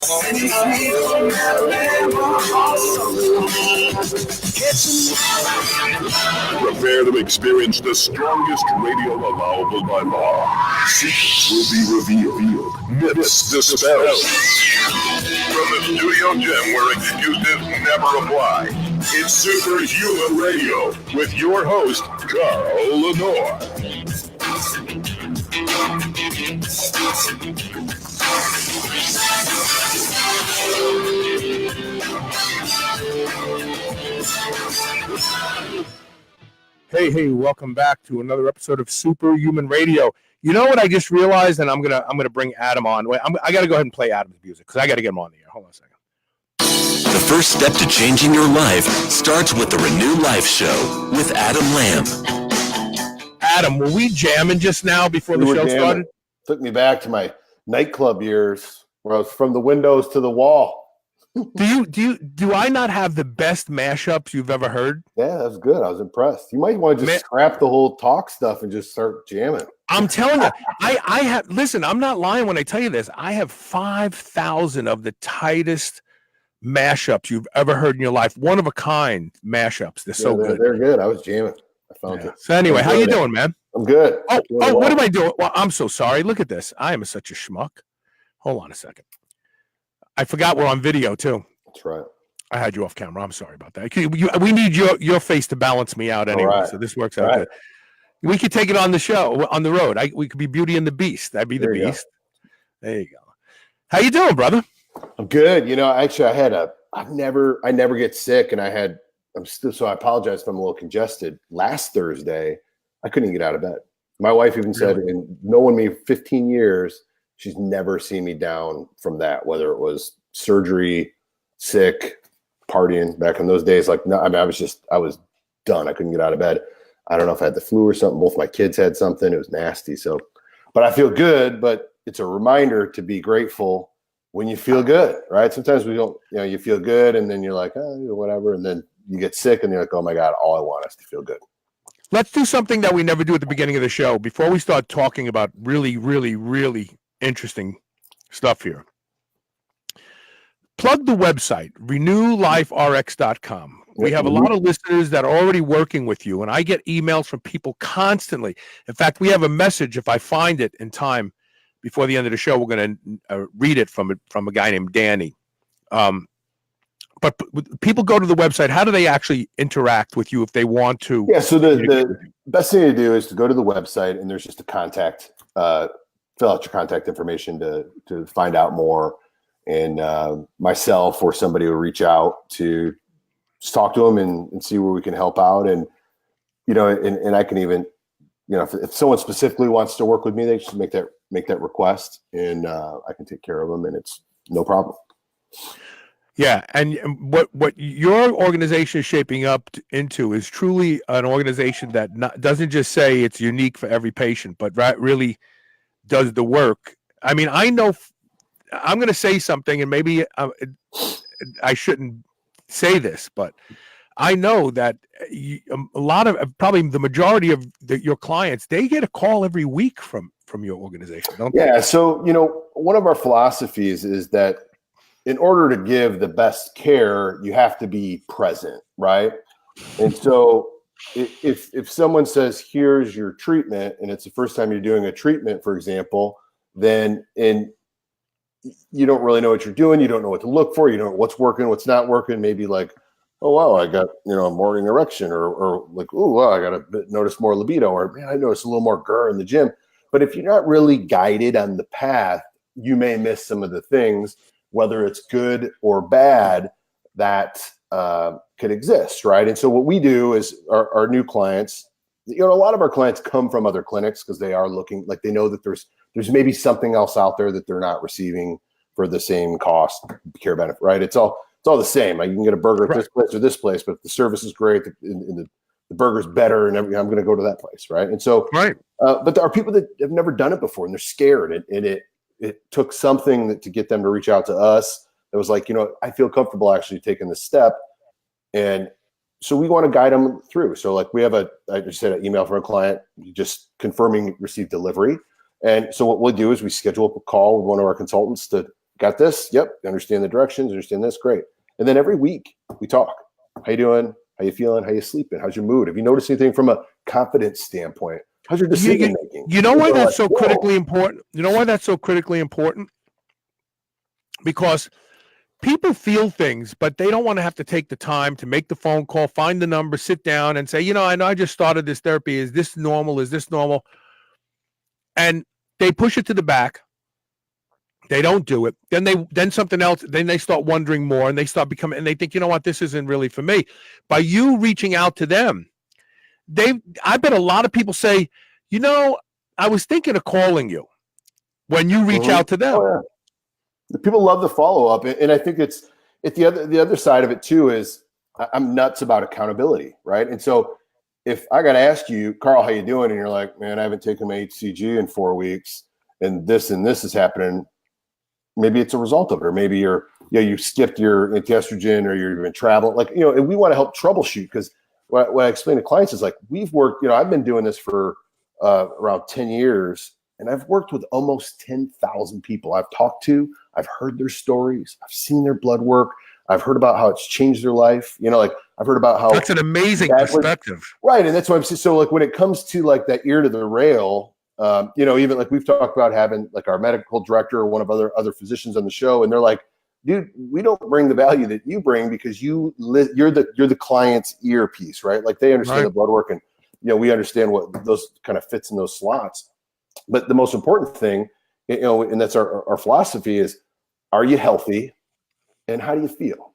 Prepare to experience the strongest radio allowable by law. Secrets will be revealed. Myths dispelled. From the studio gym where excuses never apply, it's Superhuman Radio with your host, Carl Lenore. Hey, welcome back to another episode of Superhuman Radio. You know what I just realized, and I'm gonna bring Adam on. Wait, I gotta go ahead and play Adam's music because I gotta get him on the air. Hold on a second. The first step to changing your life starts with the Renew Life Show with Adam Lamb. Adam, were we jamming just now before the show started? Took me back to my nightclub years where I was from the windows to the wall. Do I not have the best mashups you've ever heard? Yeah, that's good. I was impressed. You might want to just scrap the whole talk stuff and just start jamming. I'm telling you, I have. Listen, I'm not lying when I tell you this. I have 5,000 of the tightest mashups you've ever heard in your life. One of a kind mashups. They're so good. They're good. I was jamming. I found it. So anyway, how you doing, man? I'm good. Oh, what am I doing? Well, I'm so sorry. Look at this. I am such a schmuck. Hold on a second. I forgot we're on video too. That's right. I had you off camera. I'm sorry about that. We need your face to balance me out anyway. Right. So this works out good. We could take it on the show, on the road. We could be Beauty and the Beast. That'd be the Beast. There you go. How you doing, brother? I'm good. You know, actually, I never get sick, and so I apologize if I'm a little congested. Last Thursday, I couldn't get out of bed. My wife even said, in knowing me 15 years, she's never seen me down from that, whether it was surgery, sick, partying back in those days. Like, no, I mean, I was done. I couldn't get out of bed. I don't know if I had the flu or something. Both my kids had something. It was nasty. So, but I feel good, but it's a reminder to be grateful when you feel good, right? Sometimes we don't, you feel good and then you're like, whatever. And then you get sick and you're like, oh my God, all I want is to feel good. Let's do something that we never do at the beginning of the show. Before we start talking about really, really, really interesting stuff here. Plug the website, renewliferx.com. We have a lot of listeners that are already working with you, and I get emails from people constantly. In fact, we have a message, if I find it in time before the end of the show, we're going to read it from a guy named Danny. But people go to the website. How do they actually interact with you if they want to? Yeah, so the best thing to do is to go to the website, and there's just a contact fill out your contact information to find out more. And myself or somebody will reach out to just talk to them and see where we can help out. And, and I can even, if someone specifically wants to work with me, they just make that request and I can take care of them and it's no problem. Yeah. And what your organization is shaping up into is truly an organization that doesn't just say it's unique for every patient, but really does the work. I mean, I know I'm going to say something and maybe I shouldn't say this, but I know that a lot of, probably the majority of your clients, they get a call every week from your organization, don't they? Yeah. So, one of our philosophies is that in order to give the best care, you have to be present, right? And so if someone says, here's your treatment, and it's the first time you're doing a treatment, for example, then you don't really know what you're doing. You don't know what to look for. You don't know what's working, what's not working. Maybe like, oh, wow, I got, a morning erection or like, oh, wow, I got to notice more libido or man, I noticed a little more grr in the gym. But if you're not really guided on the path, you may miss some of the things, whether it's good or bad, that could exist, right? And so what we do is our new clients, a lot of our clients come from other clinics because they are looking, like they know that there's maybe something else out there that they're not receiving for the same cost care benefit, right? It's all the same. Like you can get a burger at this place or this place, but if the service is great and the burger's better and everything, I'm going to go to that place, right? And so, but there are people that have never done it before and they're scared, and it took something to get them to reach out to us. It was like, I feel comfortable actually taking this step, and so we want to guide them through. So like we have I just had an email from a client just confirming received delivery. And so what we'll do is we schedule a call with one of our consultants to Got this? Yep. Understand the directions, understand this, great. And then every week we talk. How you doing? How you feeling? How you sleeping? How's your mood? Have you noticed anything from a confidence standpoint? How's your decision making? You know why that's so critically important? You know why that's so critically important? Because people feel things, but they don't want to have to take the time to make the phone call, find the number, sit down and say, you know, I know I just started this therapy. Is this normal? Is this normal? And they push it to the back. They don't do it. Then something else, then they start wondering more and they start becoming, and they think, you know what, this isn't really for me. By you reaching out to them, I bet a lot of people say, you know, I was thinking of calling you when you reach out to them. Oh, yeah. The people love the follow-up. And I think it's the other side of it too is I'm nuts about accountability, right? And so if I got to ask you, Carl, how you doing? And you're like, man, I haven't taken my HCG in 4 weeks and this is happening. Maybe it's a result of it, or maybe you skipped your anti-estrogen or you've been traveling. Like, you know, and we want to help troubleshoot because what I explain to clients is like, we've worked, you know, I've been doing this for around 10 years and I've worked with almost 10,000 people I've talked to. I've heard their stories. I've seen their blood work. I've heard about how it's changed their life. You know, like I've heard about how that's an amazing perspective. Right. And that's why I'm saying, so like when it comes to like that ear to the rail, you know, even like we've talked about having like our medical director or one of other physicians on the show, and they're like, dude, we don't bring the value that you bring because you're the client's earpiece, right? Like they understand the blood work, and you know we understand what those kind of fits in those slots. But the most important thing, you know, and that's our philosophy is, are you healthy, and how do you feel?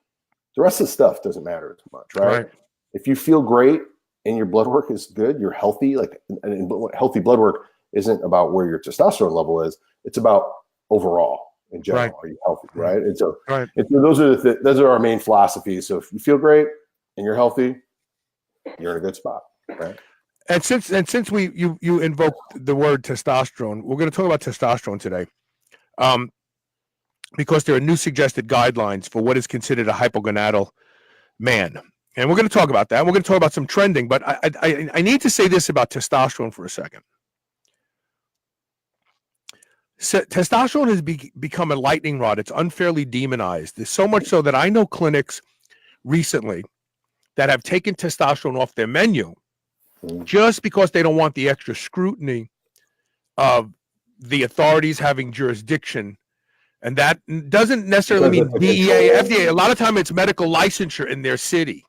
The rest of the stuff doesn't matter too much, right? If you feel great and your blood work is good, you're healthy. Like and healthy blood work isn't about where your testosterone level is. It's about overall in general. Are you healthy, right? And so, and so those are our main philosophies. So if you feel great and you're healthy, you're in a good spot, right? And since you invoked the word testosterone, we're going to talk about testosterone today, because there are new suggested guidelines for what is considered a hypogonadal man, and we're going to talk about that. We're going to talk about some trending, but I need to say this about testosterone for a second. So testosterone has become a lightning rod. It's unfairly demonized. There's so much so that I know clinics recently that have taken testosterone off their menu just because they don't want the extra scrutiny of the authorities having jurisdiction. And that doesn't necessarily mean DEA, FDA. A lot of time it's medical licensure in their city.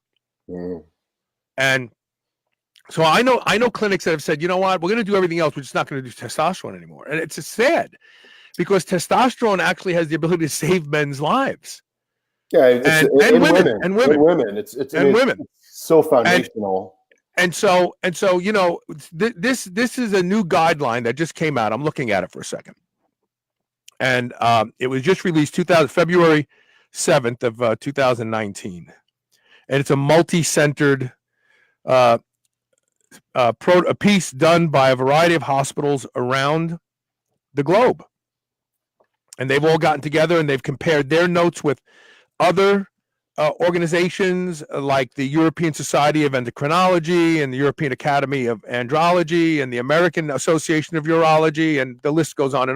And so I know clinics that have said, you know what, we're going to do everything else. We're just not going to do testosterone anymore. And it's sad because testosterone actually has the ability to save men's lives. Yeah, and women. It's so foundational. And so, you know, this is a new guideline that just came out. I'm looking at it for a second. And it was just released February 7th of 2019. And it's a multi-centered a piece done by a variety of hospitals around the globe. And they've all gotten together and they've compared their notes with other organizations like the European Society of Endocrinology and the European Academy of Andrology and the American Association of Urology, and the list goes on.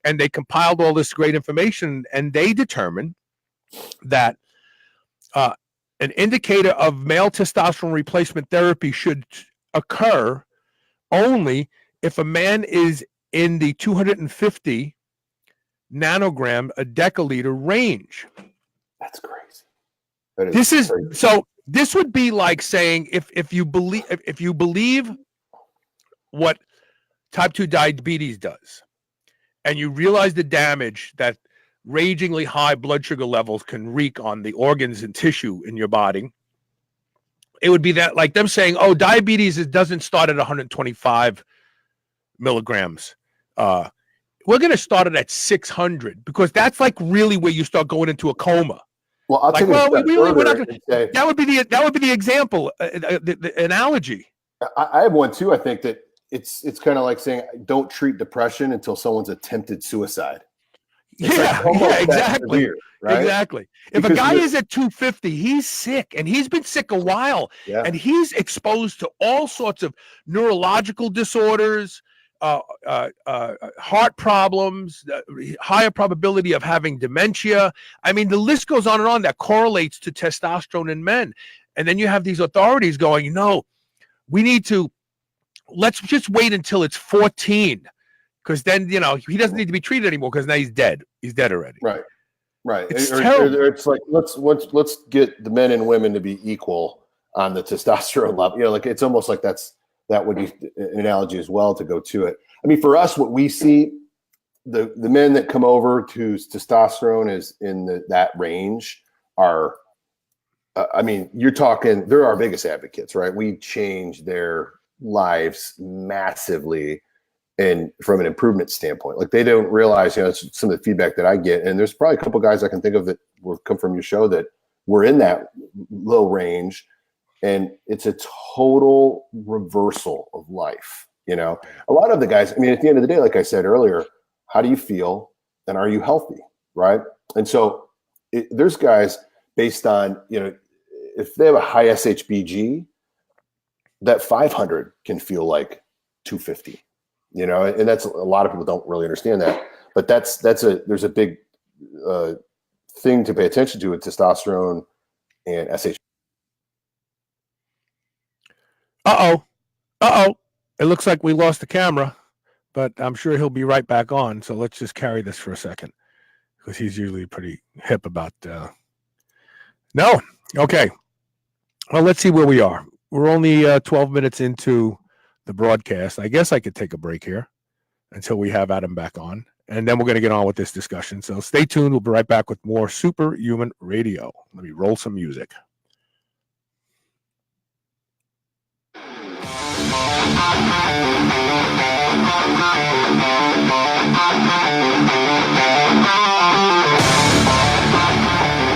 And they compiled all this great information, and they determined that an indicator of male testosterone replacement therapy should occur only if a man is in the 250 nanogram a deciliter range. That's crazy. This would be like saying if you believe what type 2 diabetes does, and you realize the damage that ragingly high blood sugar levels can wreak on the organs and tissue in your body, it would be that like them saying, oh, diabetes doesn't start at 125 milligrams. We're going to start it at 600 because that's like really where you start going into a coma. Well, I'll take we're not gonna, that would be the example, the analogy. I have one too. I think that it's kind of like saying don't treat depression until someone's attempted suicide. Exactly. Weird, right? Exactly. If a guy is at 250, he's sick, and he's been sick a while, and he's exposed to all sorts of neurological disorders, heart problems, higher probability of having dementia. I mean, the list goes on and on that correlates to testosterone in men. And then you have these authorities going, no, let's just wait until it's 14, because then, he doesn't need to be treated anymore because now he's dead. He's dead already. Right. It's terrible. It's like, let's get the men and women to be equal on the testosterone level. Like it's almost like that would be an analogy as well to go to it. I mean, for us, what we see, the men that come over to testosterone is in that range are, you're talking, they're our biggest advocates, right? We change their lives massively, and from an improvement standpoint, like they don't realize, it's some of the feedback that I get, and there's probably a couple guys I can think of that will come from your show that were in that low range, and it's a total reversal of life. A lot of the guys, at the end of the day, like I said earlier, how do you feel and are you healthy, right? And so there's guys based on, if they have a high SHBG, that 500 can feel like 250, and that's, a lot of people don't really understand that, but there's a big thing to pay attention to with testosterone and SHBG. It looks like we lost the camera, but I'm sure he'll be right back on. So let's just carry this for a second, because he's usually pretty hip about no. Okay. Well, let's see where we are. We're only 12 minutes into the broadcast. I guess I could take a break here until we have Adam back on, and then we're going to get on with this discussion. So stay tuned. We'll be right back with more Superhuman Radio. Let me roll some music.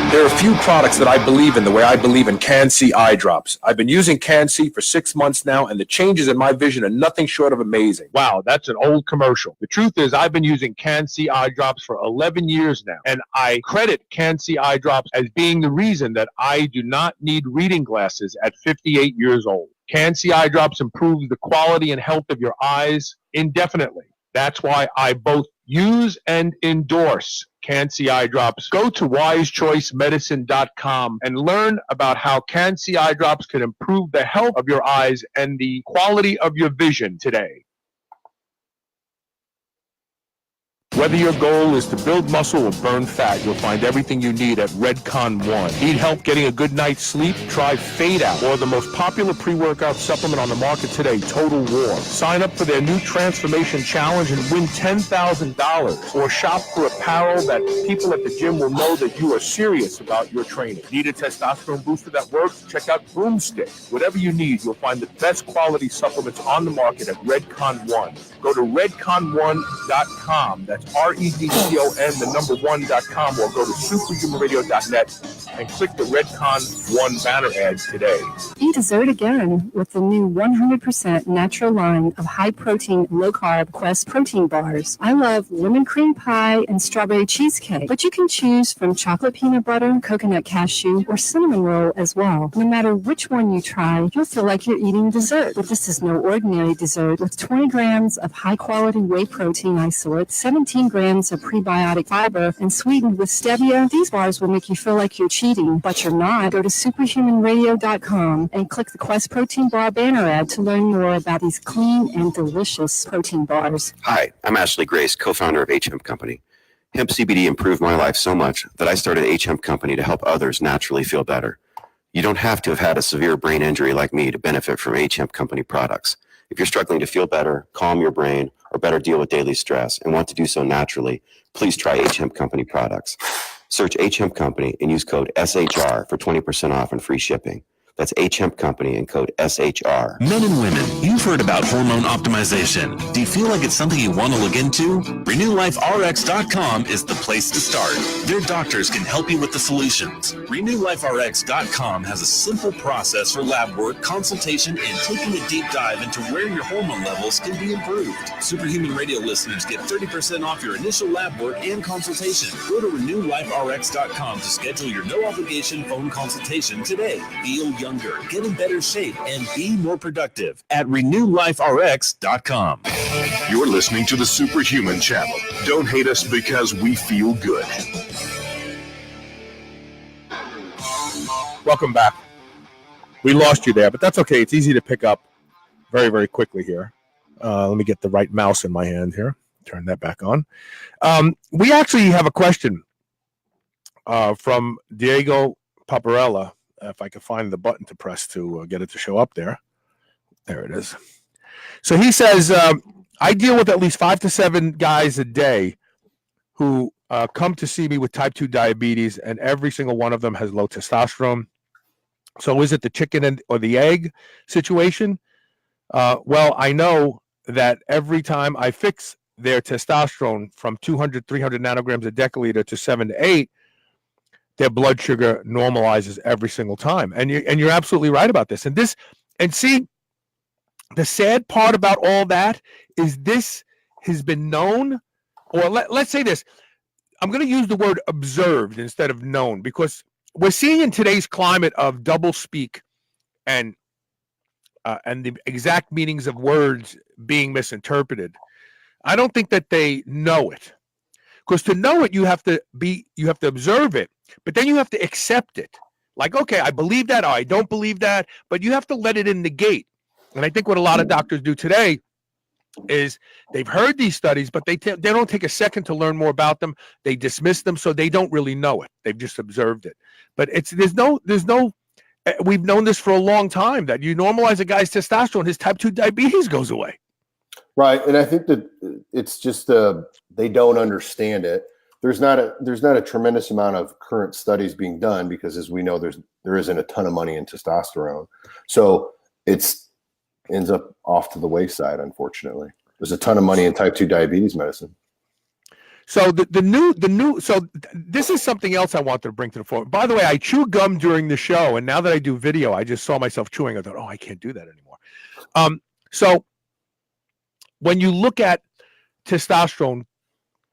There are a few products that I believe in the way I believe in Can-C eye drops. I've been using Can-C for 6 months now, and the changes in my vision are nothing short of amazing. Wow, that's an old commercial. The truth is, I've been using Can-C eye drops for 11 years now, and I credit Can-C eye drops as being the reason that I do not need reading glasses at 58 years old. Can-C eye drops improves the quality and health of your eyes indefinitely. That's why I both use and endorse Can-C eye drops. Go to wisechoicemedicine.com and learn about how Can-C eye drops can improve the health of your eyes and the quality of your vision today. Whether your goal is to build muscle or burn fat, you'll find everything you need at Redcon One. Need help getting a good night's sleep? Try Fade Out, or the most popular pre-workout supplement on the market today, Total War. Sign up for their new Transformation Challenge and win $10,000. Or shop for apparel that people at the gym will know that you are serious about your training. Need a testosterone booster that works? Check out Broomstick. Whatever you need, you'll find the best quality supplements on the market at Redcon One. Go to redcon1.com. That's REDCON1.com, or go to superhumanradio.net and click the Redcon One banner ads today. Eat dessert again with the new 100% natural line of high-protein, low-carb Quest protein bars. I love lemon cream pie and strawberry cheesecake, but you can choose from chocolate peanut butter, coconut cashew, or cinnamon roll as well. No matter which one you try, you'll feel like you're eating dessert. But this is no ordinary dessert. With 20 grams of high-quality whey protein isolate, 17 grams of prebiotic fiber, and sweetened with stevia, these bars will make you feel like you're cheating, but you're not. Go to superhumanradio.com and click the Quest Protein Bar banner ad to learn more about these clean and delicious protein bars. Hi, I'm Ashley Grace, co-founder of H-Hemp Company. Hemp CBD improved my life so much that I started H-Hemp Company to help others naturally feel better. You don't have to have had a severe brain injury like me to benefit from H-Hemp Company products. If you're struggling to feel better, calm your brain, or better deal with daily stress and want to do so naturally, please try H-Hemp Company products. Search H-Hemp Company and use code SHR for 20% off and free shipping. That's H-Hemp Company and code SHR. Men and women, you've heard about hormone optimization. Do you feel like it's something you want to look into? RenewLifeRx.com is the place to start. Their doctors can help you with the solutions. RenewLifeRx.com has a simple process for lab work, consultation, and taking a deep dive into where your hormone levels can be improved. Superhuman Radio listeners get 30% off your initial lab work and consultation. Go to RenewLifeRx.com to schedule your no-obligation phone consultation today. Feel young younger, get in better shape, and be more productive at RenewLifeRx.com. You're listening to the Superhuman Channel. Don't hate us because we feel good. Welcome back. We lost you there, but that's okay. It's easy to pick up very, very quickly here. Let me get the right mouse in my hand here. Turn that back on. We actually have a question from Diego Paparella. If I could find the button to press to get it to show up there. There it is. So he says, I deal with at least 5 to 7 guys a day who come to see me with type 2 diabetes, and every single one of them has low testosterone. So is it the chicken or the egg situation? Well, I know that every time I fix their testosterone from 200, 300 nanograms a deciliter to 7 to 8, their blood sugar normalizes every single time. And you're absolutely right about this. And see, the sad part about all that is this has been known, or let's say this. I'm going to use the word observed instead of known, because we're seeing in today's climate of double speak and the exact meanings of words being misinterpreted. I don't think that they know it, because to know it, you have to observe it, but then you have to accept it. Like, okay, I believe that, or I don't believe that, but you have to let it in the gate. And I think what a lot of doctors do today is they've heard these studies, but they don't take a second to learn more about them. They dismiss them, so they don't really know it. They've just observed it. But there's no. We've known this for a long time, that you normalize a guy's testosterone, his type 2 diabetes goes away. Right, and I think that it's just they don't understand it. There's not a tremendous amount of current studies being done, because, as we know, there isn't a ton of money in testosterone, so ends up off to the wayside. Unfortunately, there's a ton of money in type 2 diabetes medicine. So so this is something else I wanted to bring to the fore. By the way, I chew gum during the show, and now that I do video, I just saw myself chewing. I thought, I can't do that anymore. So when you look at testosterone,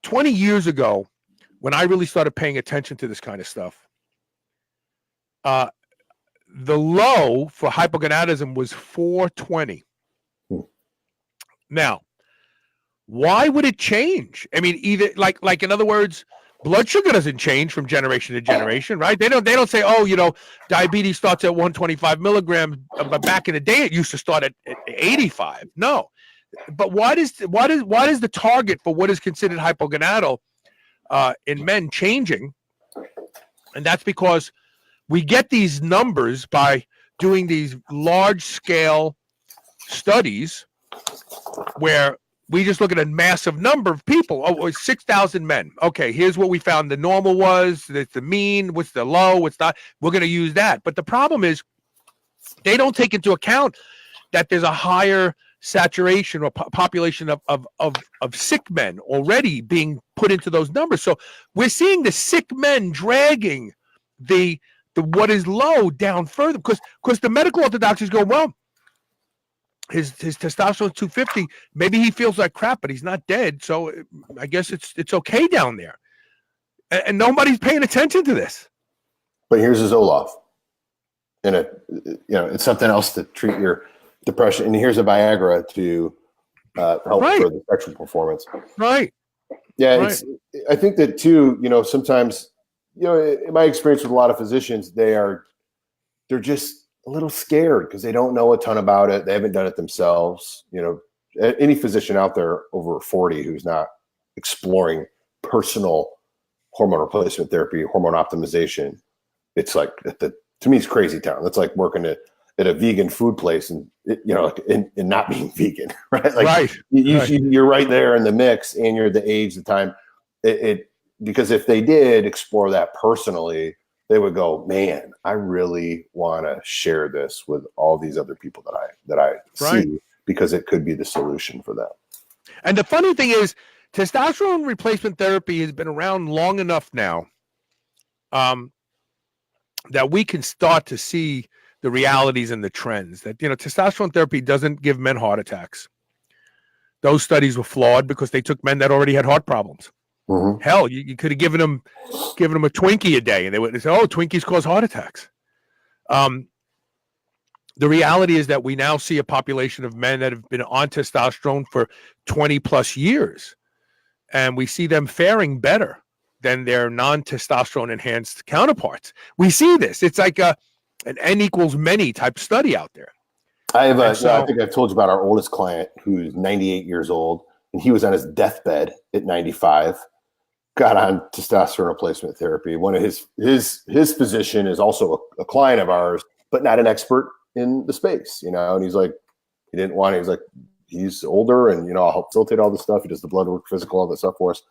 20 years ago, when I really started paying attention to this kind of stuff, the low for hypogonadism was 420. Now, why would it change? I mean, either like in other words, blood sugar doesn't change from generation to generation, right? They don't say, diabetes starts at 125 milligrams, but back in the day it used to start at 85. No, but why does the target for what is considered hypogonadal in men changing? And that's because we get these numbers by doing these large-scale studies where we just look at a massive number of people. 6,000 men. Okay, here's what we found. The normal was, the mean, what's the low, what's not. We're going to use that. But the problem is they don't take into account that there's a higher saturation or population of sick men already being put into those numbers. So we're seeing the sick men dragging the what is low down further, because the medical orthodoxies go, well, his testosterone is 250. Maybe he feels like crap, but he's not dead. So I guess it's okay down there. And nobody's paying attention to this. But here's a Zoloft, and it's something else to treat your depression. And here's a Viagra to help for the sexual performance. Right. Yeah. Right. I think that too. Sometimes, in my experience with a lot of physicians, they're just a little scared because they don't know a ton about it. They haven't done it themselves. Any physician out there over 40 who's not exploring personal hormone replacement therapy, hormone optimization, it's like, to me, it's crazy town. That's like working at a vegan food place and not being vegan, right? Like, right. You're right there in the mix, and you're the age, the time. Because if they did explore that personally, they would go, man, I really want to share this with all these other people that I see, because it could be the solution for them. And the funny thing is, testosterone replacement therapy has been around long enough now that we can start to see the realities and the trends. That testosterone therapy doesn't give men heart attacks. Those studies were flawed because they took men that already had heart problems. Mm-hmm. Hell, you could have given them a Twinkie a day, and they would say, "Oh, Twinkies cause heart attacks." the reality is that we now see a population of men that have been on testosterone for 20 plus years, and we see them faring better than their non-testosterone enhanced counterparts. We see this. It's like an N equals many type study out there. I think I've told you about our oldest client who's 98 years old, and he was on his deathbed at 95, got on testosterone replacement therapy. One of his physician is also a client of ours, but not an expert in the space, and he's like, he didn't want it. He's like, he's older, and I'll help facilitate all this stuff. He does the blood work, physical, all that stuff for us.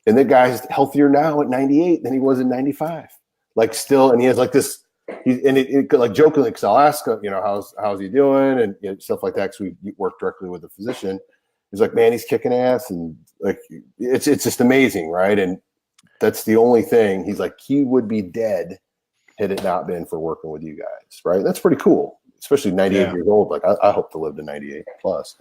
And the guy's healthier now at 98 than he was in 95. Like still, and he has like this. Like jokingly, because I'll ask him, how's he doing, and stuff like that. Because we work directly with the physician. He's like, man, he's kicking ass, and like it's just amazing, right? And that's the only thing. He's like, he would be dead had it not been for working with you guys, right? That's pretty cool, especially 98 years old. Like I hope to live to 98 plus.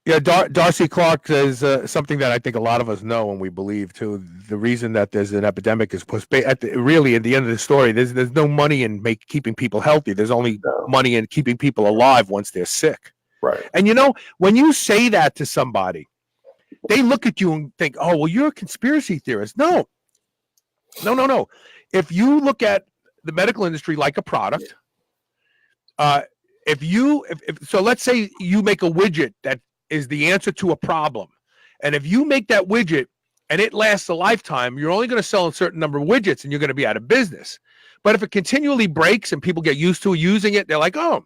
Yeah, Darcy Clark says something that I think a lot of us know and we believe too. The reason that there's an epidemic is because really at the end of the story, there's no money in keeping people healthy. There's only money in keeping people alive once they're sick. Right. And when you say that to somebody, they look at you and think, "Oh, well, you're a conspiracy theorist." No. If you look at the medical industry like a product, so let's say you make a widget that is the answer to a problem. And if you make that widget and it lasts a lifetime, you're only going to sell a certain number of widgets and you're going to be out of business. But if it continually breaks and people get used to using it, they're like, oh, it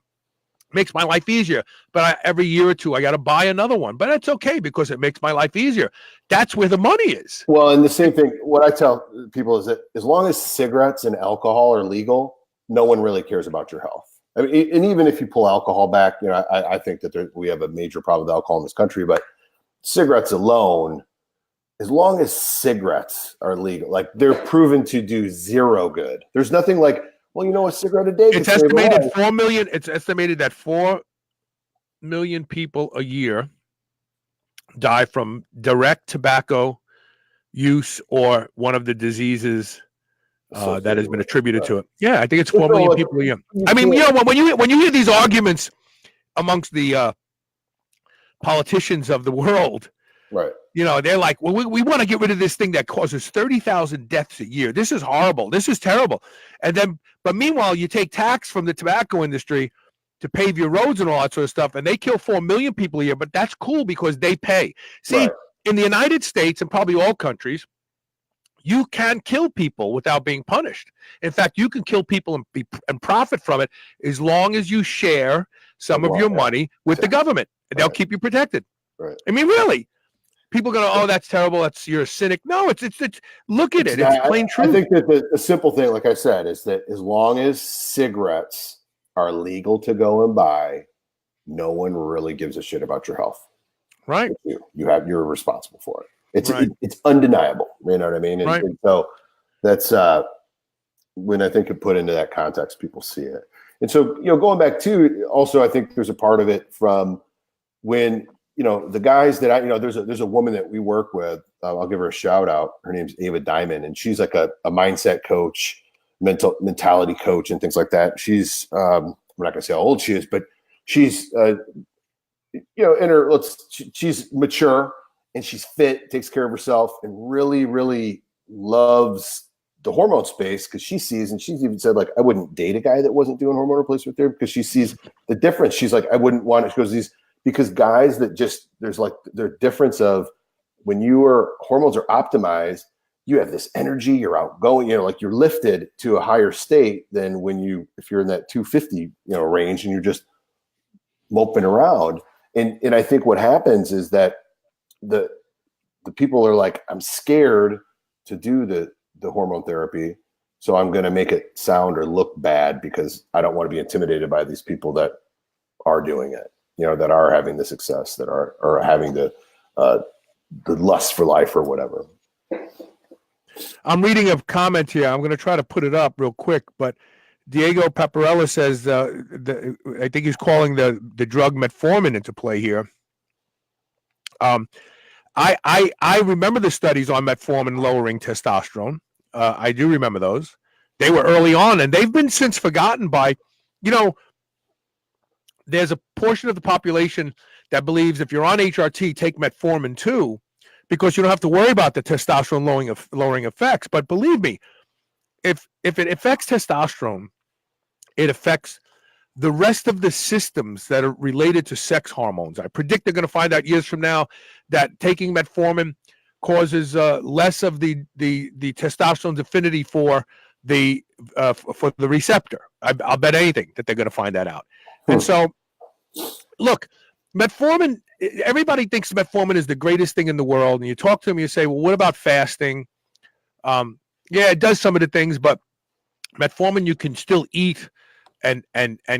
makes my life easier. But every year or two, I got to buy another one. But it's okay because it makes my life easier. That's where the money is. Well, and the same thing, what I tell people is that as long as cigarettes and alcohol are legal, no one really cares about your health. I mean, and even if you pull alcohol back, I think that we have a major problem with alcohol in this country. But cigarettes alone, as long as cigarettes are legal, like they're proven to do zero good. There's nothing like, well, a cigarette a day. It's estimated 4 million. It's estimated that 4 million people a year die from direct tobacco use or one of the diseases that has been attributed to it. Yeah, I think it's 4 million people a year. I mean, when you hear these arguments amongst the politicians of the world, right? They're like, well, we want to get rid of this thing that causes 30,000 deaths a year. This is horrible. This is terrible. But meanwhile, you take tax from the tobacco industry to pave your roads and all that sort of stuff, and they kill 4 million people a year. But that's cool because they pay. See, in the United States and probably all countries, you can kill people without being punished. In fact, you can kill people and profit from it as long as you share some of your money with the government, and they'll keep you protected. Right. I mean, really, people are going to, oh, that's terrible. You're a cynic. No, it's look at it. It's plain truth. I think that the simple thing, like I said, is that as long as cigarettes are legal to go and buy, no one really gives a shit about your health. Right. You're responsible for it. It's undeniable. You know what I mean? And so that's when I think you put into that context, people see it. And so, going back to also, I think there's a part of it from when, the guys that there's a woman that we work with. I'll give her a shout out. Her name's Ava Diamond, and she's like a mindset coach, mentality coach, and things like that. She's I'm not gonna say how old she is, but she's she's mature. And she's fit, takes care of herself, and really, really loves the hormone space because she sees, and she's even said, like, I wouldn't date a guy that wasn't doing hormone replacement therapy because she sees the difference. She's like, I wouldn't want it. She goes, because guys that there's like their difference of when your hormones are optimized, you have this energy, you're outgoing, like you're lifted to a higher state than if you're in that 250, range and you're just moping around. And I think what happens is that the people are like, I'm scared to do the hormone therapy, so I'm going to make it sound or look bad because I don't want to be intimidated by these people that are doing it, that are having the success, that are having the lust for life or whatever. I'm reading a comment here. I'm going to try to put it up real quick, but Diego Paparella says I think he's calling the drug metformin into play here. I remember the studies on metformin lowering testosterone. I do remember those. They were early on, and they've been since forgotten by you know, there's a portion of the population that believes if you're on HRT, take metformin too, because you don't have to worry about the testosterone lowering effects. But believe me, if it affects testosterone, it affects the rest of the systems that are related to sex hormones. I predict they're going to find out years from now that taking metformin causes less of the testosterone's affinity for the receptor. I'll bet anything that they're going to find that out. And so, look, metformin. Everybody thinks metformin is the greatest thing in the world, and you talk to them, you say, "Well, what about fasting?" Yeah, it does some of the things, but metformin you can still eat and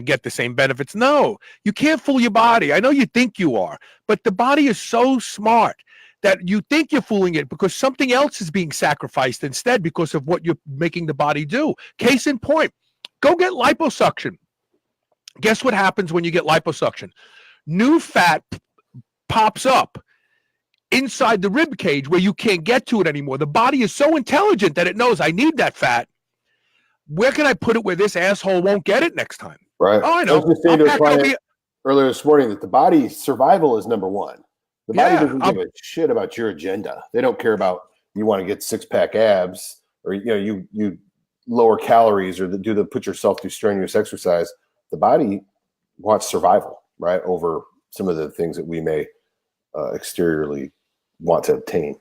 get the same benefits. No, you can't fool your body. I know you think you are, but the body is so smart that you think you're fooling it because something else is being sacrificed instead because of what you're making the body do. Case in point, go get liposuction. Guess what happens when you get liposuction? New fat pops up inside the rib cage where you can't get to it anymore. The body is so intelligent that it knows I need that fat. Where can I put it where this asshole won't get it next time? Right. Oh, I know. I was just saying to a client earlier this morning that the body's survival is number one. The body doesn't give a shit about your agenda. They don't care about you want to get 6-pack abs or you lower calories or put yourself through strenuous exercise. The body wants survival, right, over some of the things that we may exteriorly want to obtain.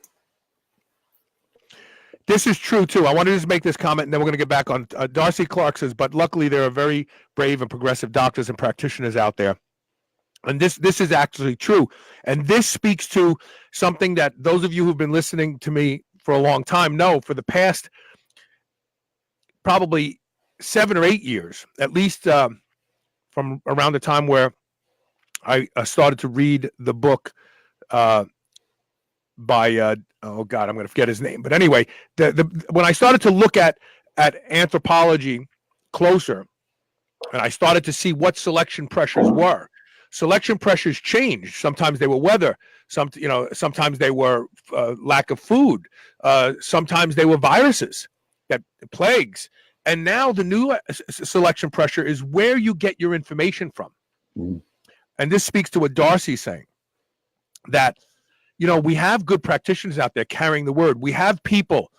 This is true, too. I wanted to just make this comment, and then we're going to get back on. Darcy Clark says, but luckily there are very brave and progressive doctors and practitioners out there. And this is actually true. And this speaks to something that those of you who've been listening to me for a long time know. For the past probably 7 or 8 years, at least from around the time where I started to read the book by oh God, I'm going to forget his name. But anyway, when I started to look at anthropology closer, and I started to see what selection pressures were. Selection pressures changed. Sometimes they were weather. Sometimes they were lack of food. Sometimes they were viruses, plagues. And now the new selection pressure is where you get your information from. Mm. And this speaks to what Darcy's saying, that we have good practitioners out there carrying the word. We have people,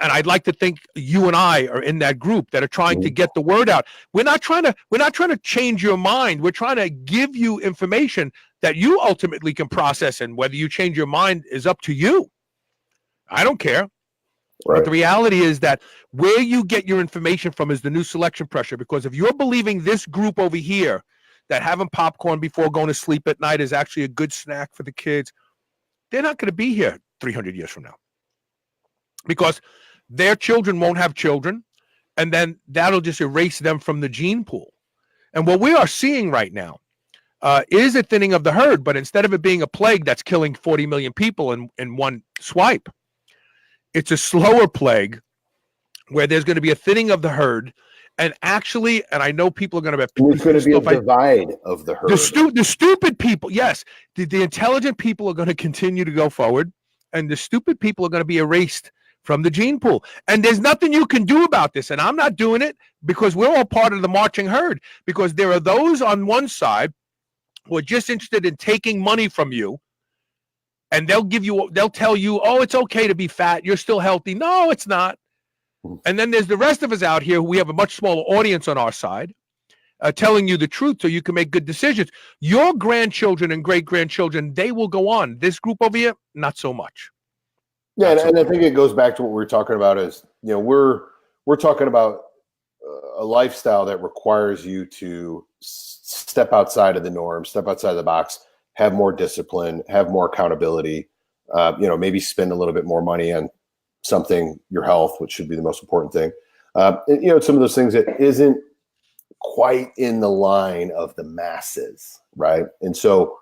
and I'd like to think you and I are in that group that are trying to get the word out. We're not trying to change your mind. We're trying to give you information that you ultimately can process, and whether you change your mind is up to you. I don't care. Right. But the reality is that where you get your information from is the new selection pressure, because if you're believing this group over here that having popcorn before going to sleep at night is actually a good snack for the kids, they're not going to be here 300 years from now, because their children won't have children, and then that'll just erase them from the gene pool. And what we are seeing right now is a thinning of the herd, but instead of it being a plague that's killing 40 million people in one swipe, it's a slower plague where there's going to be a thinning of the herd. And actually, and I know people are going to have... There's going to be a divide of the herd. The stupid people, yes. The intelligent people are going to continue to go forward, and the stupid people are going to be erased from the gene pool. And there's nothing you can do about this. And I'm not doing it because we're all part of the marching herd, because there are those on one side who are just interested in taking money from you, and they'll tell you, oh, it's okay to be fat. You're still healthy. No, it's not. And then there's the rest of us out here who we have a much smaller audience on our side, telling you the truth so you can make good decisions. Your grandchildren and great-grandchildren, they will go on. This group over here, not so much. Yeah, and I think it goes back to what we were talking about is, we're talking about a lifestyle that requires you to step outside of the norm, step outside of the box, have more discipline, have more accountability, maybe spend a little bit more money on something, your health, which should be the most important thing. Some of those things that isn't quite in the line of the masses, right? And so,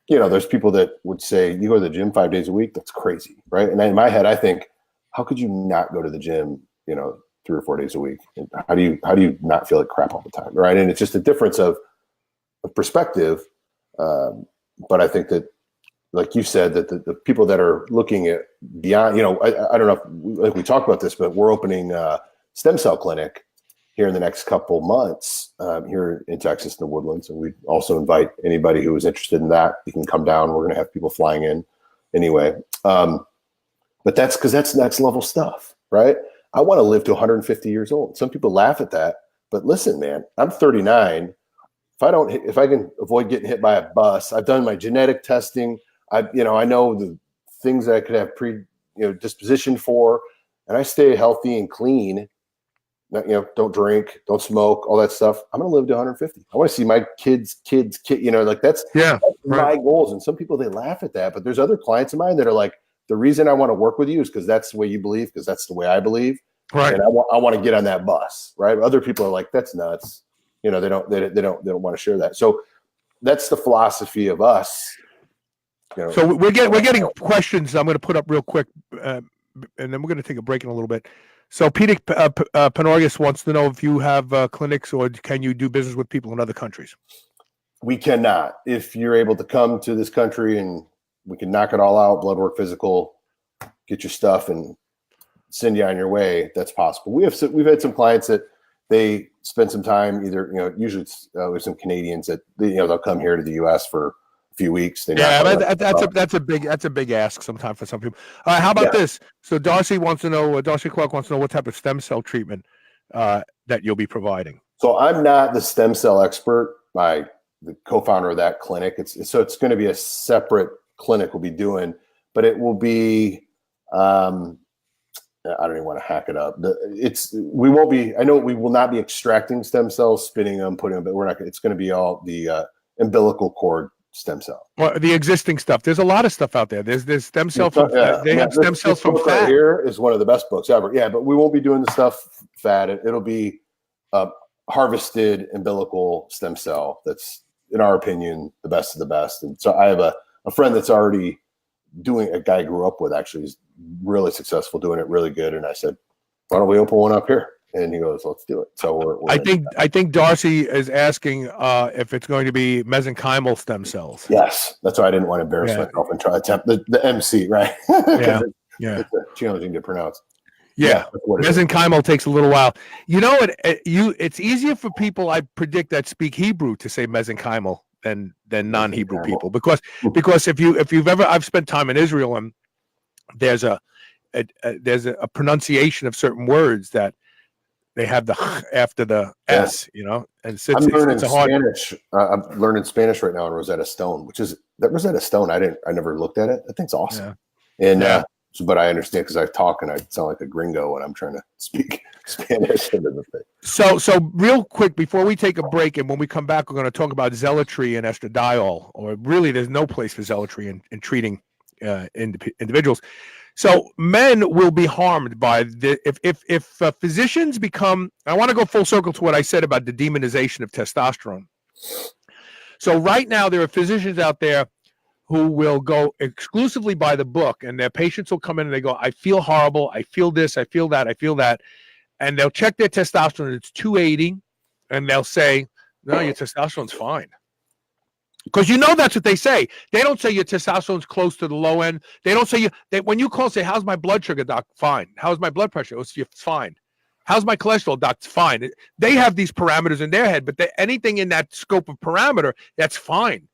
there's people that would say, you go to the gym 5 days a week, that's crazy, right? And in my head, I think, how could you not go to the gym, 3 or 4 days a week? And how do you not feel like crap all the time, right? And it's just a difference of perspective. But I think that, like you said, that the people that are looking at beyond, I don't know if we talked about this, but we're opening a stem cell clinic here in the next couple months here in Texas in the Woodlands. And we also invite anybody who is interested in that. You can come down. We're going to have people flying in anyway. But that's because that's next level stuff, right? I want to live to 150 years old. Some people laugh at that, but listen, man, I'm 39. If I can avoid getting hit by a bus, I've done my genetic testing. I know the things that I could have disposition for, and I stay healthy and clean. Don't drink, don't smoke, all that stuff. I'm going to live to 150. I want to see my kids, that's my goals. And some people, they laugh at that, but there's other clients of mine that are like, the reason I want to work with you is because that's the way you believe, because that's the way I believe. Right. And I want to get on that bus. Right. Other people are like, that's nuts. They don't want to share that. So that's the philosophy of us. So we're getting questions I'm going to put up real quick, and then we're going to take a break in a little bit. So Peter Panorgas wants to know if you have clinics, or can you do business with people in other countries? We cannot. If you're able to come to this country and we can knock it all out, blood work, physical, get your stuff and send you on your way, that's possible. We've had some clients that they spend some time either, usually it's with some Canadians that they'll come here to the US for a few weeks. That's a big ask sometimes for some people. How about this? So Darcy Clark wants to know what type of stem cell treatment that you'll be providing. So I'm not the stem cell expert. The co-founder of that clinic. It's going to be a separate clinic we'll be doing, but it will be, I don't even want to hack it up. We will not be extracting stem cells, spinning them, putting them, but it's going to be all the umbilical cord stem cell. Well, the existing stuff. There's a lot of stuff out there. There's stem cell from they have stem cells from fat. Right here is one of the best books ever. Yeah, but we won't be doing the stuff fat. It'll be harvested umbilical stem cell. That's, in our opinion, the best of the best. And so I have a friend that's already doing, a guy I grew up with, actually is really successful, doing it really good. And I said, why don't we open one up here? And he goes, let's do it. So I think Darcy is asking if it's going to be mesenchymal stem cells. Yes, that's why I didn't want to embarrass myself and try to attempt the MC, right? It's challenging to pronounce. Yeah, mesenchymal takes a little while. It's easier for people, I predict, that speak Hebrew to say mesenchymal than non-Hebrew people, because if you've ever, I've spent time in Israel, and there's a pronunciation of certain words that they have the after the S, and I'm learning Spanish. I'm learning Spanish right now in Rosetta Stone, that Rosetta Stone. I never looked at it. I think it's awesome. Yeah. But I understand because I talk and I sound like a gringo when I'm trying to speak Spanish. So real quick before we take a break, and when we come back, we're going to talk about Zealotry and Estradiol, or really there's no place for Zealotry in treating individuals. So men will be harmed by if physicians become. I want to go full circle to what I said about the demonization of testosterone. So right now there are physicians out there who will go exclusively by the book, and their patients will come in and they go, I feel horrible, I feel this, I feel that, and they'll check their testosterone, it's 280, and they'll say, no, your testosterone's fine. Because that's what they say. They don't say your testosterone's close to the low end. They don't say when you call, say, how's my blood sugar, doc? Fine. How's my blood pressure? It's fine. How's my cholesterol, doc? It's fine. They have these parameters in their head, but anything in that scope of parameter, that's fine.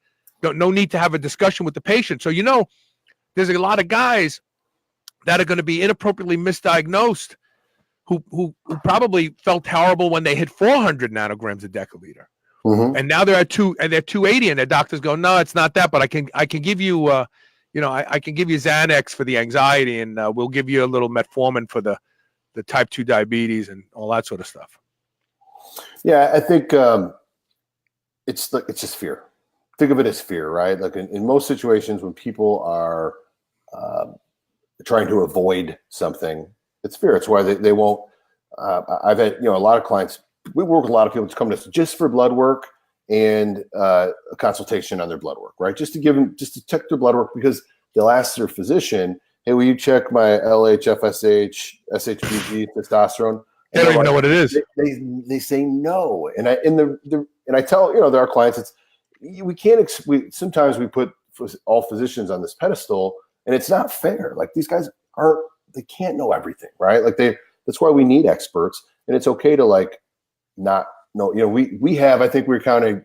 No need to have a discussion with the patient. So, there's a lot of guys that are going to be inappropriately misdiagnosed who probably felt horrible when they hit 400 nanograms a deciliter. Mm-hmm. And now they're at 280, and their doctors go, no, it's not that, but I can give you, I can give you Xanax for the anxiety, and we'll give you a little metformin for the type 2 diabetes and all that sort of stuff. Yeah, I think it's just fear. Think of it as fear, right? Like in most situations when people are trying to avoid something, it's fear. It's why they won't. I've had a lot of clients. We work with a lot of people to come to us just for blood work and a consultation on their blood work, right? Just to check their blood work, because they'll ask their physician, "Hey, will you check my LH, FSH, SHBG, testosterone?" They don't even know what it is. They say no, and I tell our clients, sometimes we put all physicians on this pedestal, and it's not fair. Like, these guys they can't know everything, right? Like that's why we need experts, and it's okay to not know. You know, we have, I think we're counting,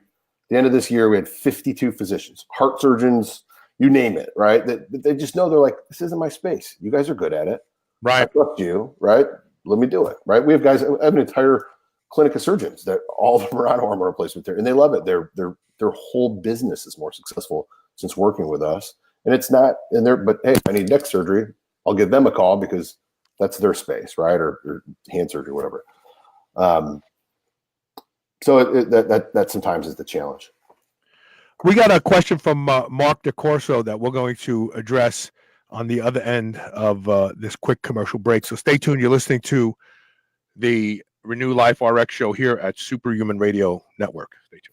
the end of this year, we had 52 physicians, heart surgeons, you name it, right? That they just know, they're like, this isn't my space. You guys are good at it. Right. I trust you, right? Let me do it, right? We have guys, I have an entire clinic of surgeons that all of them are on hormone replacement therapy, and they love it. Their whole business is more successful since working with us. And it's not in there, but hey, I need neck surgery, I'll give them a call because that's their space, right? Or hand surgery, whatever. So that sometimes is the challenge. We got a question from Mark DeCorso that we're going to address on the other end of this quick commercial break. So stay tuned. You're listening to the Renew Life RX show here at Superhuman Radio Network. Stay tuned.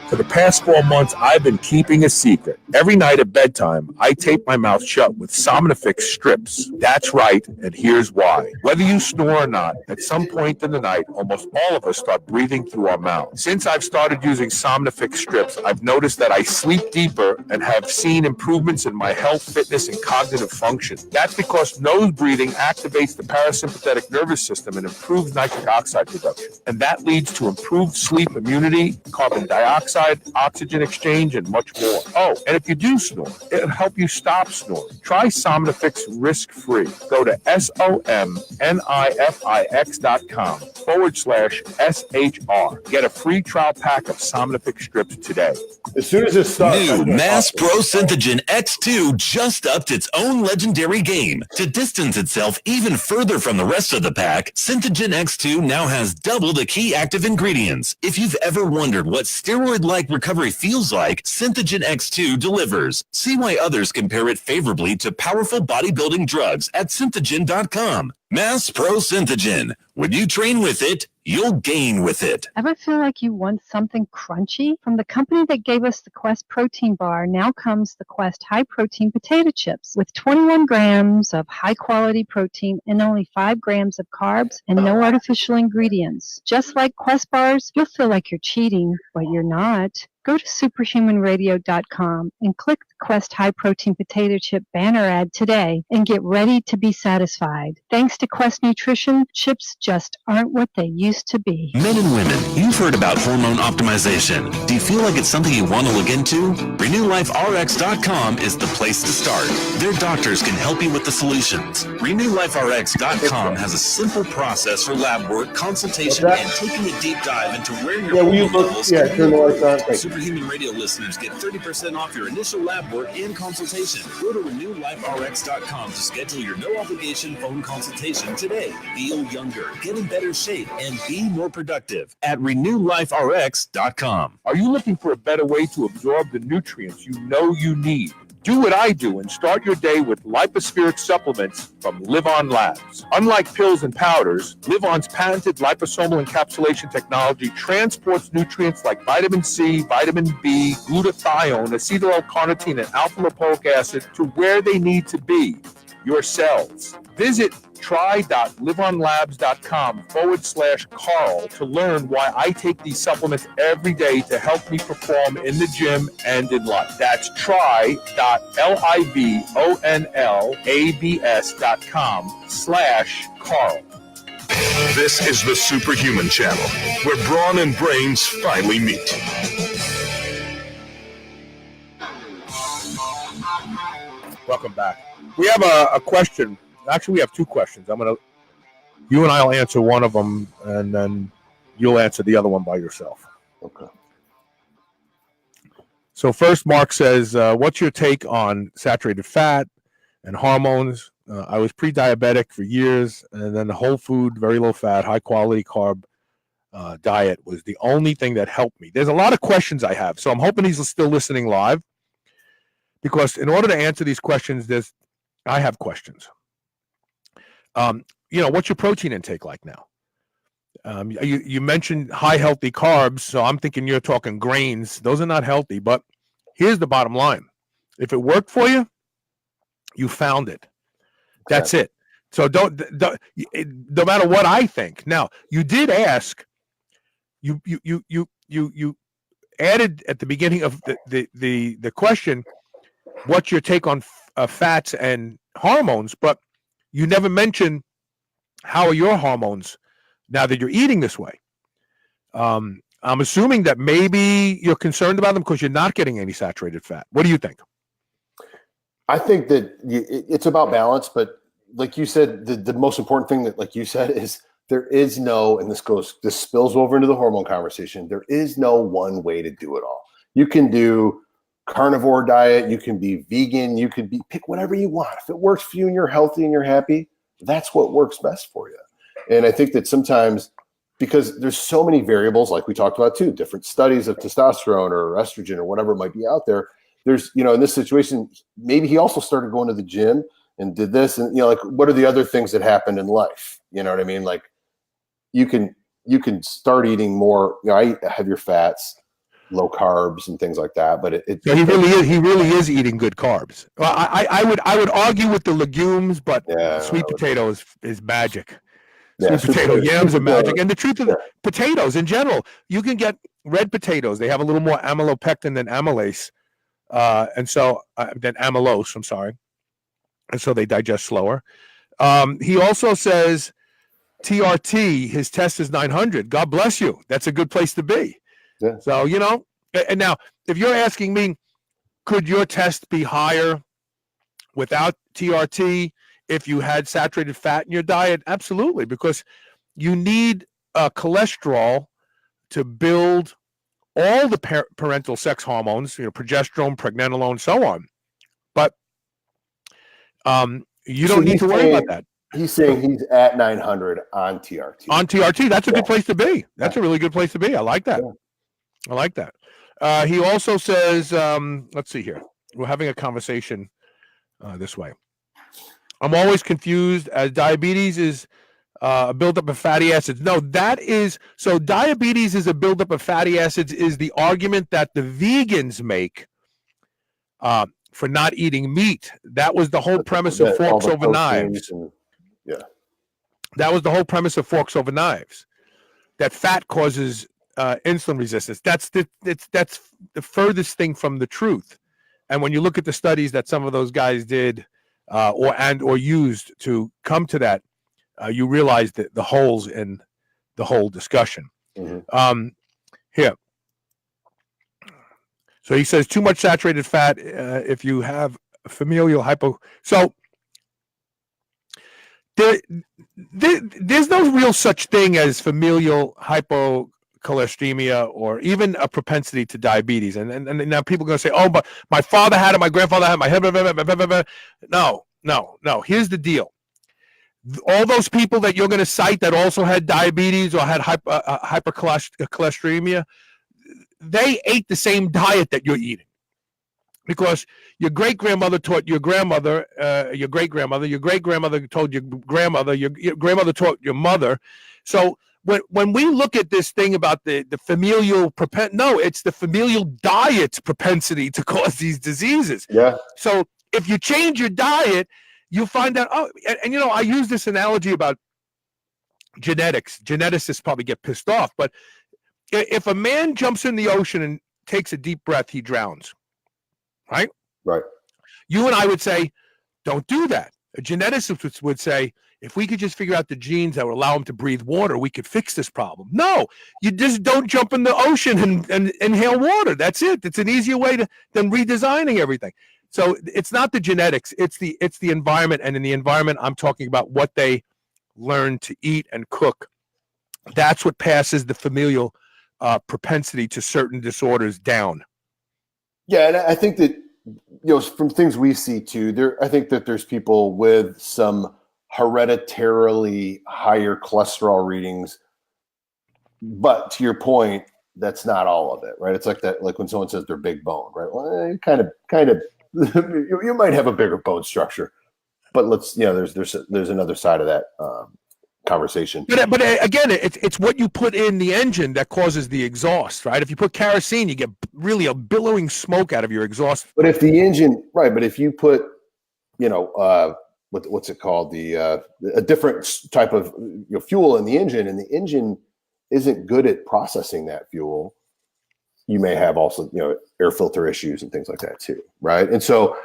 For the past 4 months, I've been keeping a secret. Every night at bedtime, I tape my mouth shut with Somnifix strips. That's right, and here's why. Whether you snore or not, at some point in the night, almost all of us start breathing through our mouth. Since I've started using Somnifix strips, I've noticed that I sleep deeper and have seen improvements in my health, fitness, and cognitive function. That's because nose breathing activates the parasympathetic nervous system and improves nitric oxide production. And that leads to improved sleep immunity, carbon dioxide, oxygen exchange, and much more. Oh, and if you do snore, it'll help you stop snoring. Try Somnifix risk-free. Go to somnifix.com/SHR. Get a free trial pack of Somnifix strips today. As soon as it starts, New Mass Pro Synthogen X2 just upped its own legendary game. To distance itself even further from the rest of the pack, Synthogen X2 now has double the key active ingredients. If you've ever wondered what steroid-like recovery feels like, Synthogen X2 delivers. See why others compare it favorably to powerful bodybuilding drugs at synthogen.com. Mass Pro Synthogen. When you train with it, you'll gain with it. Ever feel like you want something crunchy? From the company that gave us the Quest protein bar, now comes the Quest high protein potato chips with 21 grams of high quality protein and only 5 grams of carbs and no artificial ingredients. Just like Quest bars, you'll feel like you're cheating, but you're not. Go to superhumanradio.com and click the Quest High Protein Potato Chip banner ad today and get ready to be satisfied. Thanks to Quest Nutrition, chips just aren't what they used to be. Men and women, you've heard about hormone optimization. Do you feel like it's something you want to look into? RenewLifeRx.com is the place to start. Their doctors can help you with the solutions. RenewLifeRx.com has a simple process for lab work, consultation, and taking a deep dive into where your hormone levels can turn the lights on. Superhuman Radio listeners get 30% off your initial lab work and consultation. Go to RenewLifeRx.com to schedule your no-obligation phone consultation today. Feel younger, get in better shape, and be more productive at RenewLifeRx.com. Are you looking for a better way to absorb the nutrients you know you need? Do what I do and start your day with lipospheric supplements from Live On Labs. Unlike pills and powders, Live On's patented liposomal encapsulation technology transports nutrients like vitamin C, vitamin B, glutathione, acetyl L-carnitine, and alpha-lipoic acid to where they need to be, your cells. Visit try.liveonlabs.com/Carl to learn why I take these supplements every day to help me perform in the gym and in life. That's try.liveonlabs.com/Carl. This is the Superhuman Channel, where brawn and brains finally meet. Welcome back. We have a question. Actually, we have 2 questions. You and I will answer one of them, and then you'll answer the other one by yourself. Okay. So first, Mark says, what's your take on saturated fat and hormones? I was pre-diabetic for years, and then the whole food, very low fat, high quality carb diet was the only thing that helped me. There's a lot of questions I have, so I'm hoping he's still listening live, because in order to answer these questions, I have questions. What's your protein intake like now? You mentioned high healthy carbs, so I'm thinking you're talking grains. Those are not healthy, but here's the bottom line. If it worked for you, you found it. That's it. So don't no matter what I think. Now, you did ask you added at the beginning of the question, what's your take on fats and hormones, but you never mentioned how are your hormones now that you're eating this way. I'm assuming that maybe you're concerned about them because you're not getting any saturated fat. What do you think? I think that it's about balance, but like you said, the most important thing that, like you said, is there is no, and this spills over into the hormone conversation. There is no one way to do it all. You can do carnivore diet, you can be vegan, you could pick whatever you want. If it works for you and you're healthy and you're happy, that's what works best for you. And I think that sometimes, because there's so many variables, like we talked about too, different studies of testosterone or estrogen or whatever might be out there. There's, in this situation, maybe he also started going to the gym and did this, and like, what are the other things that happened in life? You know what I mean? Like, you can start eating more, I have your fats, low carbs and things like that. But so he really is eating good carbs. Well, I would argue with the legumes, but sweet potato is magic. Sweet potato yams are magic. And the truth of the potatoes in general, you can get red potatoes. They have a little more amylopectin than amylase. Than amylose, I'm sorry. And so they digest slower. He also says TRT, his test is 900. God bless you. That's a good place to be. Yeah. So, and now if you're asking me, could your test be higher without TRT if you had saturated fat in your diet? Absolutely, because you need cholesterol to build all the parental sex hormones, progesterone, pregnenolone, so on. But you don't need to worry about that. He's saying he's at 900 on TRT. On TRT, that's a good place to be. That's a really good place to be. I like that. I like that. He also says, let's see here. We're having a conversation this way. I'm always confused as diabetes is a buildup of fatty acids. No, diabetes is a buildup of fatty acids is the argument that the vegans make for not eating meat. That was the whole premise of forks over knives. That was the whole premise of forks over knives. That fat causes insulin resistance. That's the furthest thing from the truth. And when you look at the studies that some of those guys did or used to come to that, you realize that the holes in the whole discussion. Mm-hmm. Here. So he says too much saturated fat if you have familial hypo. So there's no real such thing as familial hypocholesterolemia or even a propensity to diabetes. And now people are going to say, oh, but my father had it, my grandfather had it, No. Here's the deal. All those people that you're going to cite that also had diabetes or had hypercholesteremia, they ate the same diet that you're eating. Because your great-grandmother taught your grandmother, your great-grandmother told your grandmother taught your mother. So when we look at this thing about the familial it's the familial diet's propensity to cause these diseases. Yeah. So if you change your diet, you find out, and I use this analogy about genetics. Geneticists probably get pissed off, but if a man jumps in the ocean and takes a deep breath, he drowns. Right? Right. You and I would say, don't do that. A geneticist would say, if we could just figure out the genes that would allow him to breathe water, we could fix this problem. No, you just don't jump in the ocean and inhale water. That's it. It's an easier way than redesigning everything. So it's not the genetics, it's the environment. And in the environment, I'm talking about what they learn to eat and cook. That's what passes the familial propensity to certain disorders down. Yeah, and I think that from things we see too, I think that there's people with some hereditarily higher cholesterol readings, but to your point, that's not all of it, right? It's like that, like when someone says they're big bone, right? Well, kind of, you might have a bigger bone structure, but there's another side of that conversation. But again, it's what you put in the engine that causes the exhaust, right? If you put kerosene, you get really a billowing smoke out of your exhaust. But if the engine, right? But if you put, what's it called? A different type of fuel in the engine, and the engine isn't good at processing that fuel, you may have also, air filter issues and things like that too, right? And so,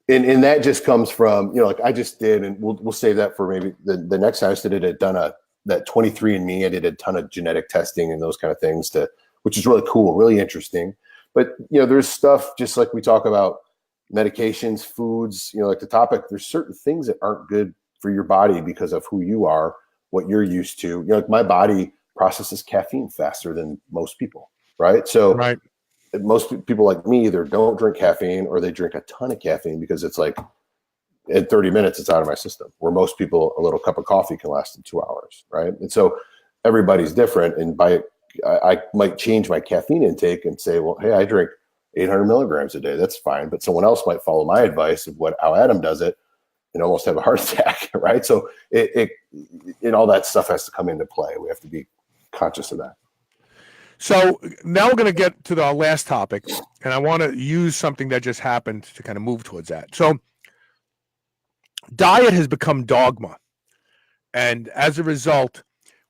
and that just comes from, like I just did, and we'll save that for maybe the next time. I just did that 23andMe. I did a ton of genetic testing and those kind of things which is really cool, really interesting. But, there's stuff just like we talk about medications, foods, like the topic, there's certain things that aren't good for your body because of who you are, what you're used to. Like my body processes caffeine faster than most people, right? So Right. most people like me either don't drink caffeine or they drink a ton of caffeine because it's like in 30 minutes, it's out of my system, where most people, a little cup of coffee can last in 2 hours, right? And so everybody's different. And I might change my caffeine intake and say, well, hey, I drink 800 milligrams a day. That's fine. But someone else might follow my advice of how Adam does it and almost have a heart attack, right? So and all that stuff has to come into play. We have to be conscious of that. So now we're going to get to our last topic, and I want to use something that just happened to kind of move towards that. So diet has become dogma. And as a result,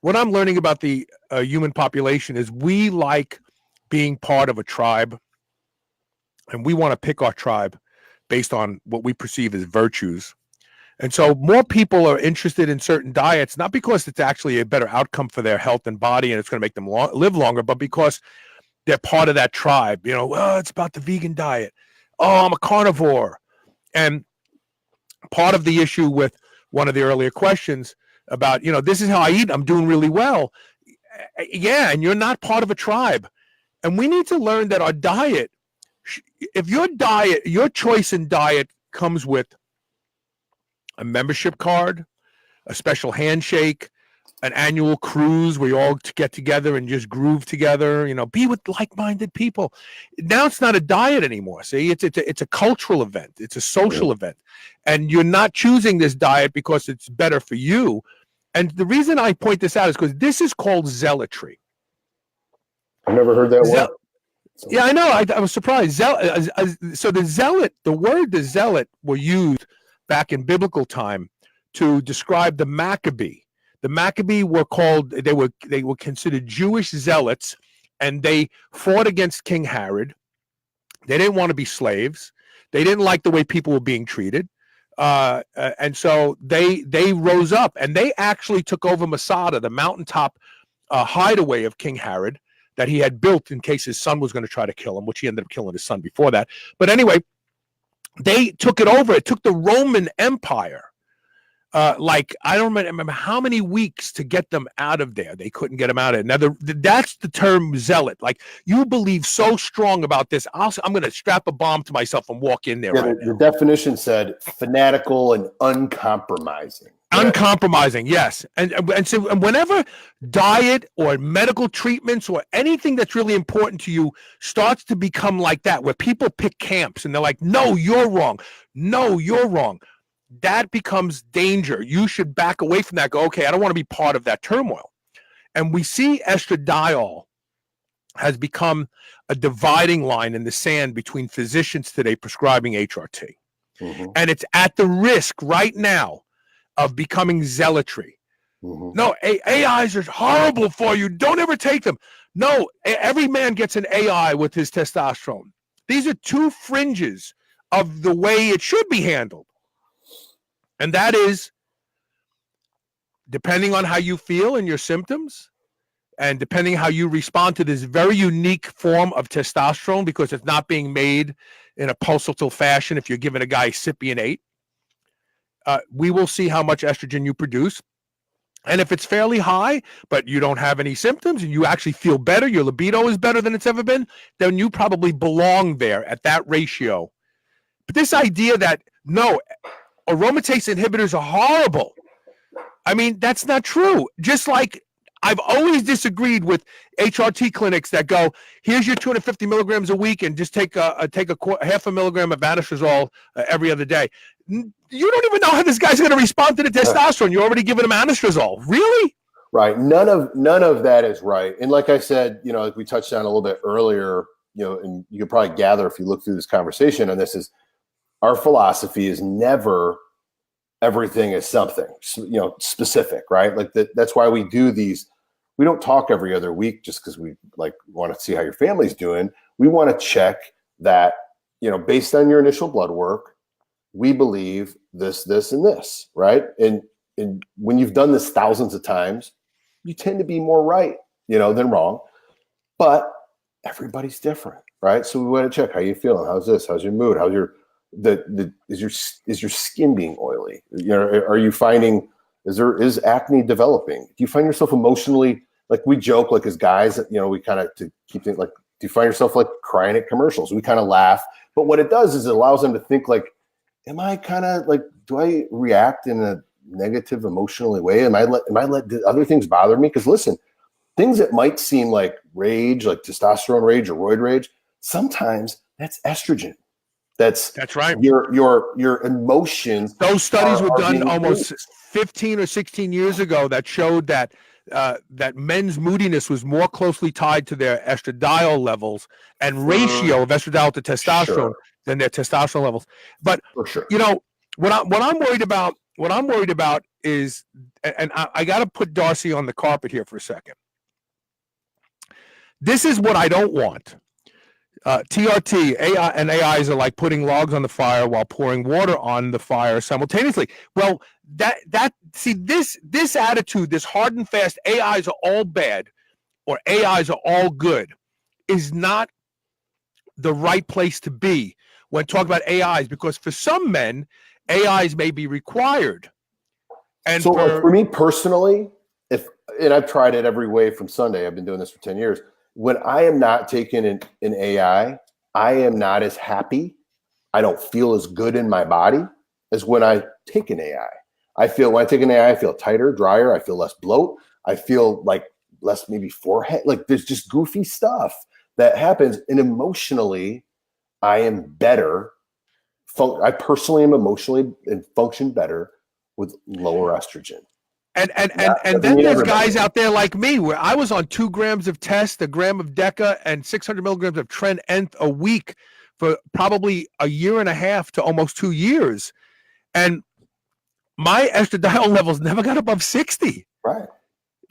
what I'm learning about the human population is we like being part of a tribe, and we want to pick our tribe based on what we perceive as virtues. And so more people are interested in certain diets, not because it's actually a better outcome for their health and body and it's going to make them live longer, but because they're part of that tribe. Well, it's about the vegan diet. Oh, I'm a carnivore. And part of the issue with one of the earlier questions about, this is how I eat, I'm doing really well. Yeah, and you're not part of a tribe. And we need to learn that our diet, if your choice in diet comes with a membership card, a special handshake, an annual cruise where you all get together and just groove together, be with like-minded people. Now it's not a diet anymore. See, it's a cultural event. It's a social event. And you're not choosing this diet because it's better for you. And the reason I point this out is because this is called zealotry. I've never heard that word. Yeah, I know. I was surprised. So the word zealot were used back in biblical time to describe the Maccabee. The Maccabee were considered Jewish zealots, and they fought against King Herod. They didn't want to be slaves. They didn't like the way people were being treated. And so they rose up, and they actually took over Masada, the mountaintop hideaway of King Herod that he had built in case his son was going to try to kill him, which he ended up killing his son before that. But anyway, they took it over. It took the Roman Empire, I don't remember how many weeks to get them out of there. They couldn't get them out of it. Now, that's the term zealot. Like, you believe so strong about this, I'm going to strap a bomb to myself and walk in there. Yeah, the definition said fanatical and uncompromising. Uncompromising, yes. And so whenever diet or medical treatments or anything that's really important to you starts to become like that, where people pick camps and they're like, no, you're wrong. No, you're wrong. That becomes danger. You should back away from that. Go, okay, I don't want to be part of that turmoil. And we see estradiol has become a dividing line in the sand between physicians today prescribing HRT. Mm-hmm. And it's at the risk right now of becoming zealotry. Mm-hmm. No, AIs are horrible for you. Don't ever take them. No, every man gets an AI with his testosterone. These are two fringes of the way it should be handled. And that is, depending on how you feel and your symptoms, and depending how you respond to this very unique form of testosterone, because it's not being made in a pulsatile fashion if you're giving a guy Cypian 8, we will see how much estrogen you produce. And if it's fairly high, but you don't have any symptoms and you actually feel better, your libido is better than it's ever been, then you probably belong there at that ratio. But this idea that, no, aromatase inhibitors are horrible. I mean, that's not true. Just like I've always disagreed with HRT clinics that go, here's your 250 milligrams a week and just take a half a milligram of anastrozole every other day. You don't even know how this guy's going to respond to the testosterone. You're already giving him anastrozole. Really? Right. None of that is right. And like I said, like we touched on a little bit earlier, and you could probably gather if you look through this conversation, and this is, our philosophy is never everything is something, specific, right? Like that's why we do these we don't talk every other week just because we like want to see how your family's doing. We want to check that, based on your initial blood work, we believe this, and this, right? And when you've done this thousands of times, you tend to be more right, than wrong. But everybody's different, right? So we want to check how you feeling. How's this? How's your mood? How's your is your skin being oily? Are you finding is acne developing? Do you find yourself emotionally, like we joke, like as guys, we kind of to keep things like, do you find yourself like crying at commercials? We kind of laugh, but what it does is it allows them to think like, am I kind of like, do I react in a negative emotionally way? Am I let other things bother me? Because listen, things that might seem like rage, like testosterone rage or roid rage, sometimes that's estrogen. That's right. Your emotions. Those studies were done almost influenced. 15 or 16 years ago that showed that that men's moodiness was more closely tied to their estradiol levels and ratio of estradiol to testosterone than their testosterone levels. But for sure, what I'm worried about is, and I got to put Darcy on the carpet here for a second. This is what I don't want. TRT, AI, and AIs are like putting logs on the fire while pouring water on the fire simultaneously. Well, this attitude, this hard and fast, AIs are all bad or AIs are all good, is not the right place to be when talking about AIs, because for some men, AIs may be required. And so for me personally, and I've tried it every way from Sunday, I've been doing this for 10 years. When I am not taking an AI, I am not as happy. I don't feel as good in my body as when I take an AI. When I take an AI, I feel tighter, drier. I feel less bloat. I feel like less maybe forehead. Like there's just goofy stuff that happens. And emotionally, I am better. I personally am emotionally and function better with lower estrogen. And then there's guys out there like me where I was on 2 grams of test, 1 gram of Deca, and 600 milligrams of Tren Nth a week for probably a year and a half to almost 2 years. And my estradiol levels never got above 60. Right.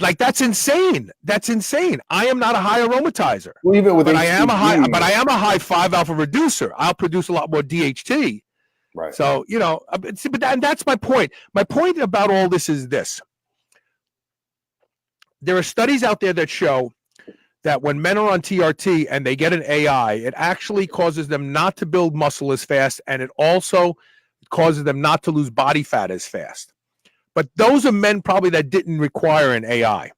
Like that's insane. That's insane. I am not a high aromatizer. Well, even with I am a high 5-alpha reducer. I'll produce a lot more DHT. Right. So, but that's my point. My point about all this is this. There are studies out there that show that when men are on TRT and they get an AI, it actually causes them not to build muscle as fast, and it also causes them not to lose body fat as fast. But those are men probably that didn't require an AI.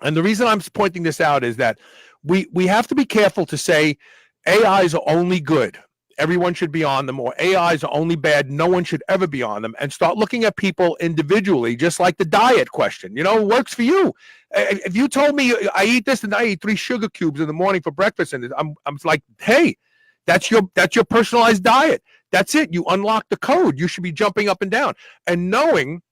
And the reason I'm pointing this out is that we have to be careful to say AIs are only good. Everyone should be on them, or AIs are only bad. No one should ever be on them, and start looking at people individually, just like the diet question. It works for you. If you told me I eat this and I eat 3 sugar cubes in the morning for breakfast, and I'm like, hey, that's your personalized diet. That's it. You unlock the code. You should be jumping up and down and knowing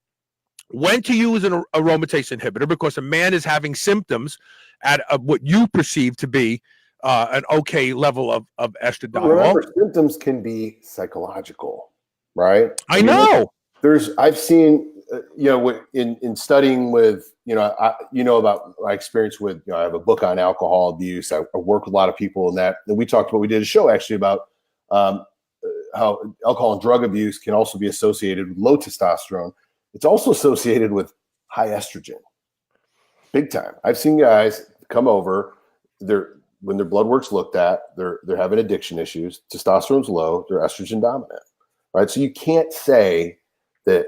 when to use an aromatase inhibitor, because a man is having symptoms at what you perceive to be an okay level of estradiol. Remember, symptoms can be psychological, right? I know. I've seen, in studying with, about my experience with, I have a book on alcohol abuse. I work with a lot of people in that. And we did a show actually about how alcohol and drug abuse can also be associated with low testosterone. It's also associated with high estrogen, big time. I've seen guys come over, when their blood work's looked at, they're having addiction issues. Testosterone's low. They're estrogen dominant, right? So you can't say that,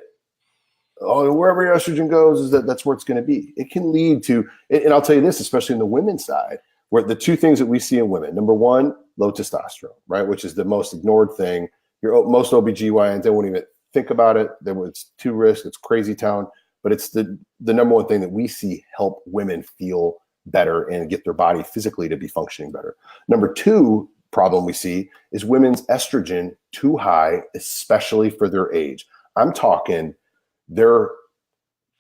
wherever your estrogen goes, that's where it's going to be. It can lead to, and I'll tell you this, especially in the women's side, where the 2 things that we see in women. Number 1, low testosterone, right? Which is the most ignored thing. Most OBGYNs, they won't even think about it. It's too risk. It's crazy town. But it's the number 1 thing that we see help women feel better and get their body physically to be functioning better. Number 2 problem we see is women's estrogen too high, especially for their age. I'm talking, they're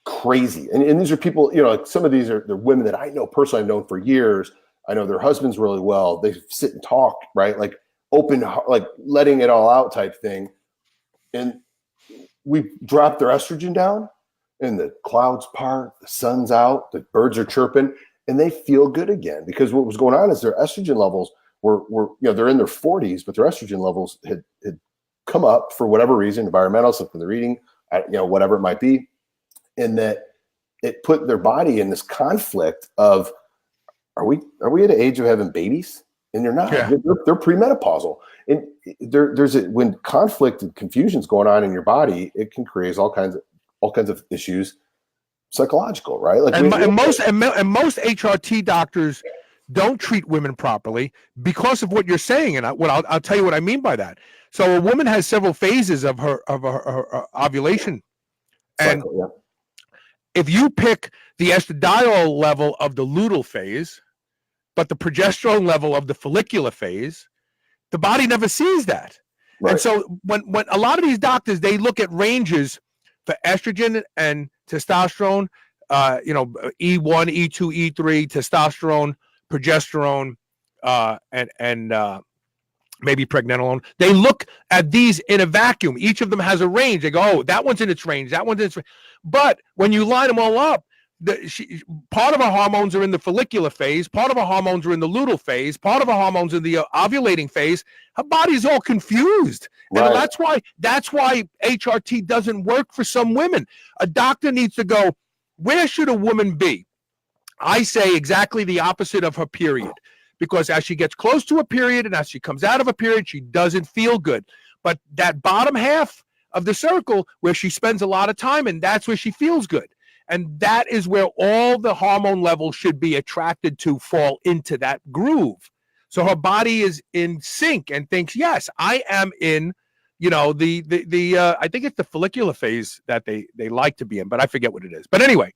crazy. And these are people, like some of these they're women that I know personally, I've known for years. I know their husbands really well. They sit and talk, right? Like open, like letting it all out type thing. And we drop their estrogen down. and the clouds part, the sun's out, the birds are chirping, and they feel good again. Because what was going on is their estrogen levels were they're in their 40s, but their estrogen levels had come up for whatever reason, environmental, something they're eating, whatever it might be, and that it put their body in this conflict of, are we at an age of having babies? And they're not. Yeah. They're premenopausal, and when conflict and confusion's going on in your body, it can create all kinds of issues, psychological, right? Like most HRT doctors don't treat women properly because of what you're saying, and I'll tell you what I mean by that. So a woman has several phases of her ovulation, and if you pick the estradiol level of the luteal phase, but the progesterone level of the follicular phase, the body never sees that. Right. And so when a lot of these doctors, they look at ranges for estrogen and testosterone, E1, E2, E3, testosterone, progesterone, and maybe pregnenolone. They look at these in a vacuum. Each of them has a range. They go, oh, that one's in its range, that one's in its range. But when you line them all up, part of our hormones are in the follicular phase, part of our hormones are in the luteal phase, part of our hormones in the ovulating phase. Her body's all confused. Right. And that's why HRT doesn't work for some women. A doctor needs to go, where should a woman be? I say exactly the opposite of her period, because as she gets close to a period and as she comes out of a period, she doesn't feel good. But that bottom half of the circle where she spends a lot of time, and that's where she feels good. And that is where all the hormone levels should be attracted to fall into that groove. So her body is in sync and thinks, yes, I am in, I think it's the follicular phase that they like to be in, but I forget what it is. But anyway,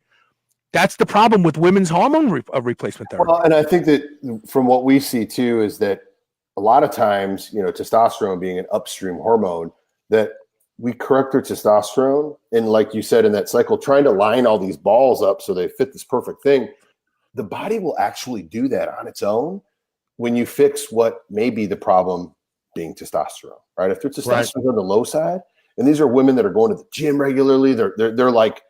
that's the problem with women's hormone replacement therapy. Well, and I think that from what we see too is that a lot of times, testosterone being an upstream hormone, that we correct their testosterone, and like you said in that cycle, trying to line all these balls up so they fit this perfect thing, the body will actually do that on its own when you fix what may be the problem being testosterone, right? If their testosterone on the low side, and these are women that are going to the gym regularly, they're like,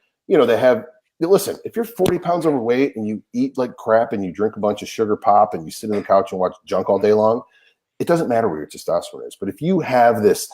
listen, if you're 40 pounds overweight and you eat like crap and you drink a bunch of sugar pop and you sit on the couch and watch junk all day long, it doesn't matter where your testosterone is. But if you have this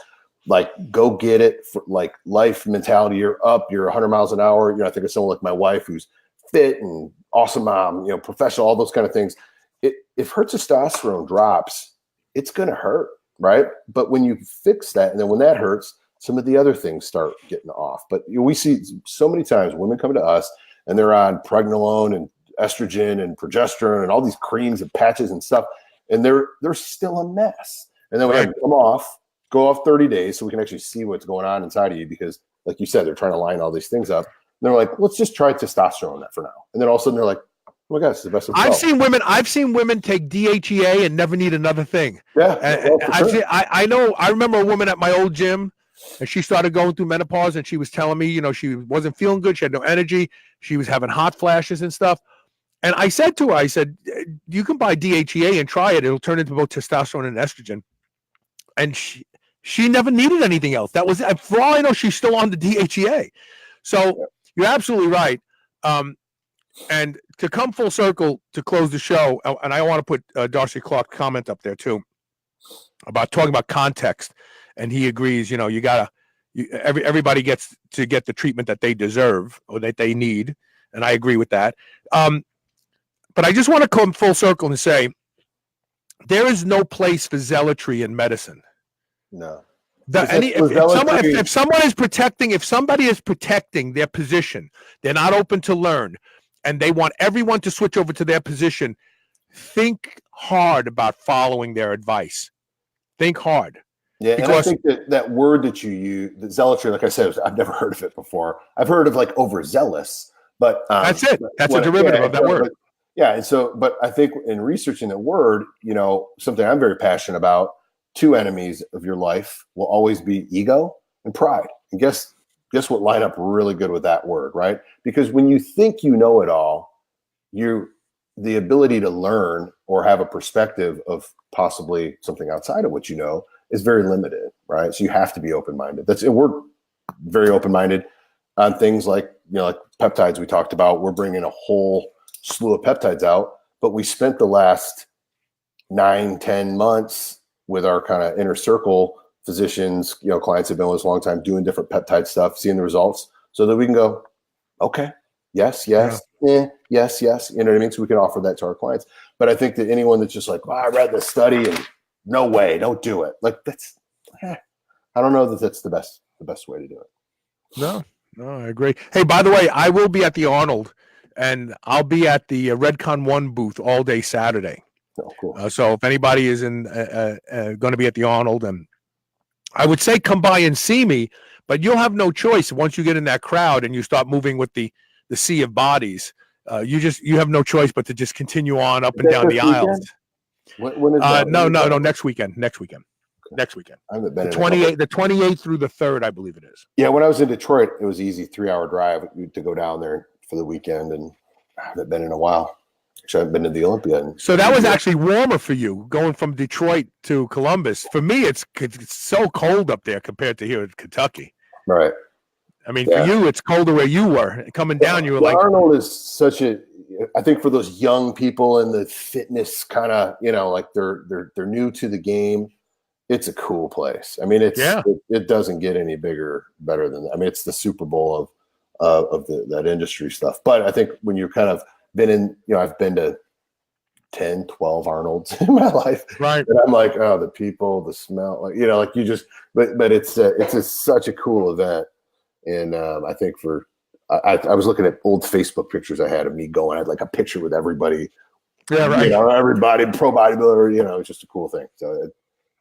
like go get it for like life mentality, you're up, you're 100 miles an hour. I think of someone like my wife who's fit and awesome mom, professional, all those kind of things. If her testosterone drops, it's going to hurt, right? But when you fix that, and then when that hurts, some of the other things start getting off. But we see so many times women come to us and they're on pregnenolone and estrogen and progesterone and all these creams and patches and stuff, and they're still a mess. And then we have to go off 30 days so we can actually see what's going on inside of you, because like you said, they're trying to line all these things up. And they're like, let's just try testosterone on that for now. And then all of a sudden they're like, oh my gosh, it's the best of I've seen women take DHEA and never need another thing. Yeah. I remember a woman at my old gym, and she started going through menopause, and she was telling me, she wasn't feeling good. She had no energy. She was having hot flashes and stuff. And I said to her, you can buy DHEA and try it. It'll turn into both testosterone and estrogen. And she never needed anything else. That was, for all I know, she's still on the DHEA. So you're absolutely right. And to come full circle to close the show, and I want to put Darcy Clark's comment up there too, about talking about context. And he agrees, everybody gets to get the treatment that they deserve or that they need. And I agree with that. But I just want to come full circle and say, there is no place for zealotry in medicine. No. If somebody is protecting their position, they're not open to learn, and they want everyone to switch over to their position, think hard about following their advice. Think hard. Yeah, because, and I think that word that you use, the zealotry, like I said, I've never heard of it before. I've heard of like overzealous, but that's it. That's a derivative of that word. And so, but I think in researching the word, something I'm very passionate about, two enemies of your life will always be ego and pride. And guess what line up really good with that word, right? Because when you think you know it all, the ability to learn or have a perspective of possibly something outside of what you know is very limited, right? So you have to be open-minded. We're very open-minded on things like like peptides we talked about, we're bringing a whole slew of peptides out, but we spent the last 9-10 months with our kind of inner circle physicians, clients have been with us a long time, doing different peptide stuff, seeing the results, so that we can go, okay, yes, yes, yes, yes. You know what I mean? So we can offer that to our clients. But I think that anyone that's just like, well, I read the study and no way, don't do it. Like I don't know that that's the best way to do it. No, I agree. Hey, by the way, I will be at the Arnold, and I'll be at the Redcon 1 booth all day Saturday. Oh, cool. So if anybody is going to be at the Arnold, and I would say come by and see me, but you'll have no choice once you get in that crowd and you start moving with the sea of bodies. You have no choice but to just continue on up and down the aisles. When is that? No, next weekend. Next weekend. I haven't been the 28th through the 3rd, I believe it is. Yeah, when I was in Detroit, it was easy 3-hour drive to go down there for the weekend, and I haven't been in a while. Actually, I haven't been to the Olympia. So that was actually warmer for you going from Detroit to Columbus. For me, it's so cold up there compared to here in Kentucky. Right. I mean, for you, it's colder where you were. Coming down, you were like Arnold is such a. I think for those young people in the fitness kind of, like they're new to the game. It's a cool place. I mean, it doesn't get any better than that. I mean, it's the Super Bowl of that industry stuff. But I think when you're kind of been in, I've been to 10, 12 Arnolds in my life. Right. And I'm like, oh, the people, the smell, like you just, but it's such a cool event. And I think I was looking at old Facebook pictures I had of me going. I had like a picture with everybody. Yeah, right. Everybody, pro bodybuilder. It's just a cool thing. So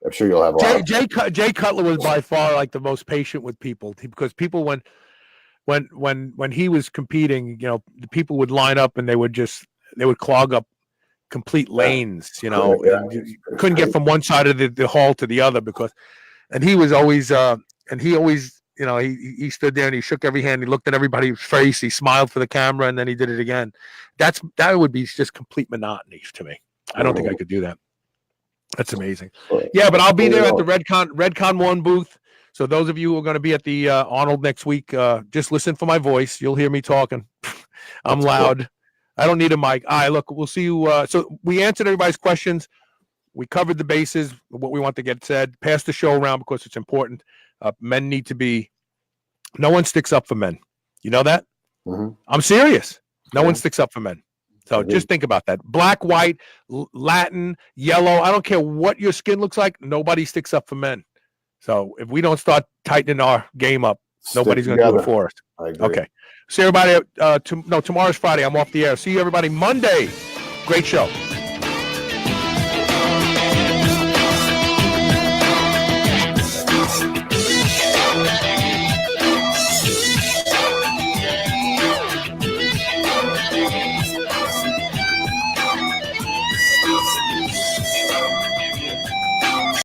I'm sure you'll have a lot. Jay Cutler was by far like the most patient with people because people when he was competing, the people would line up and they would clog up complete lanes. And you couldn't get from one side of the hall to the other and he was always he stood there and he shook every hand. He looked at everybody's face. He smiled for the camera, and then he did it again. That would be just complete monotony to me. I don't think I could do that. That's amazing. Yeah, but I'll be there at the Redcon 1 booth. So those of you who are going to be at the Arnold next week, just listen for my voice. You'll hear me talking. I'm loud. Cool. I don't need a mic. All right, look, we'll see you. So we answered everybody's questions. We covered the bases, what we want to get said. Pass the show around because it's important. Men need to be. No one sticks up for men. You know that? Mm-hmm. I'm serious. No one sticks up for men. So just think about that. Black, white, Latin, yellow. I don't care what your skin looks like. Nobody sticks up for men. So if we don't start tightening our game up, nobody's going to do it for us. Okay. See everybody. Tomorrow's Friday. I'm off the air. See you everybody Monday. Great show.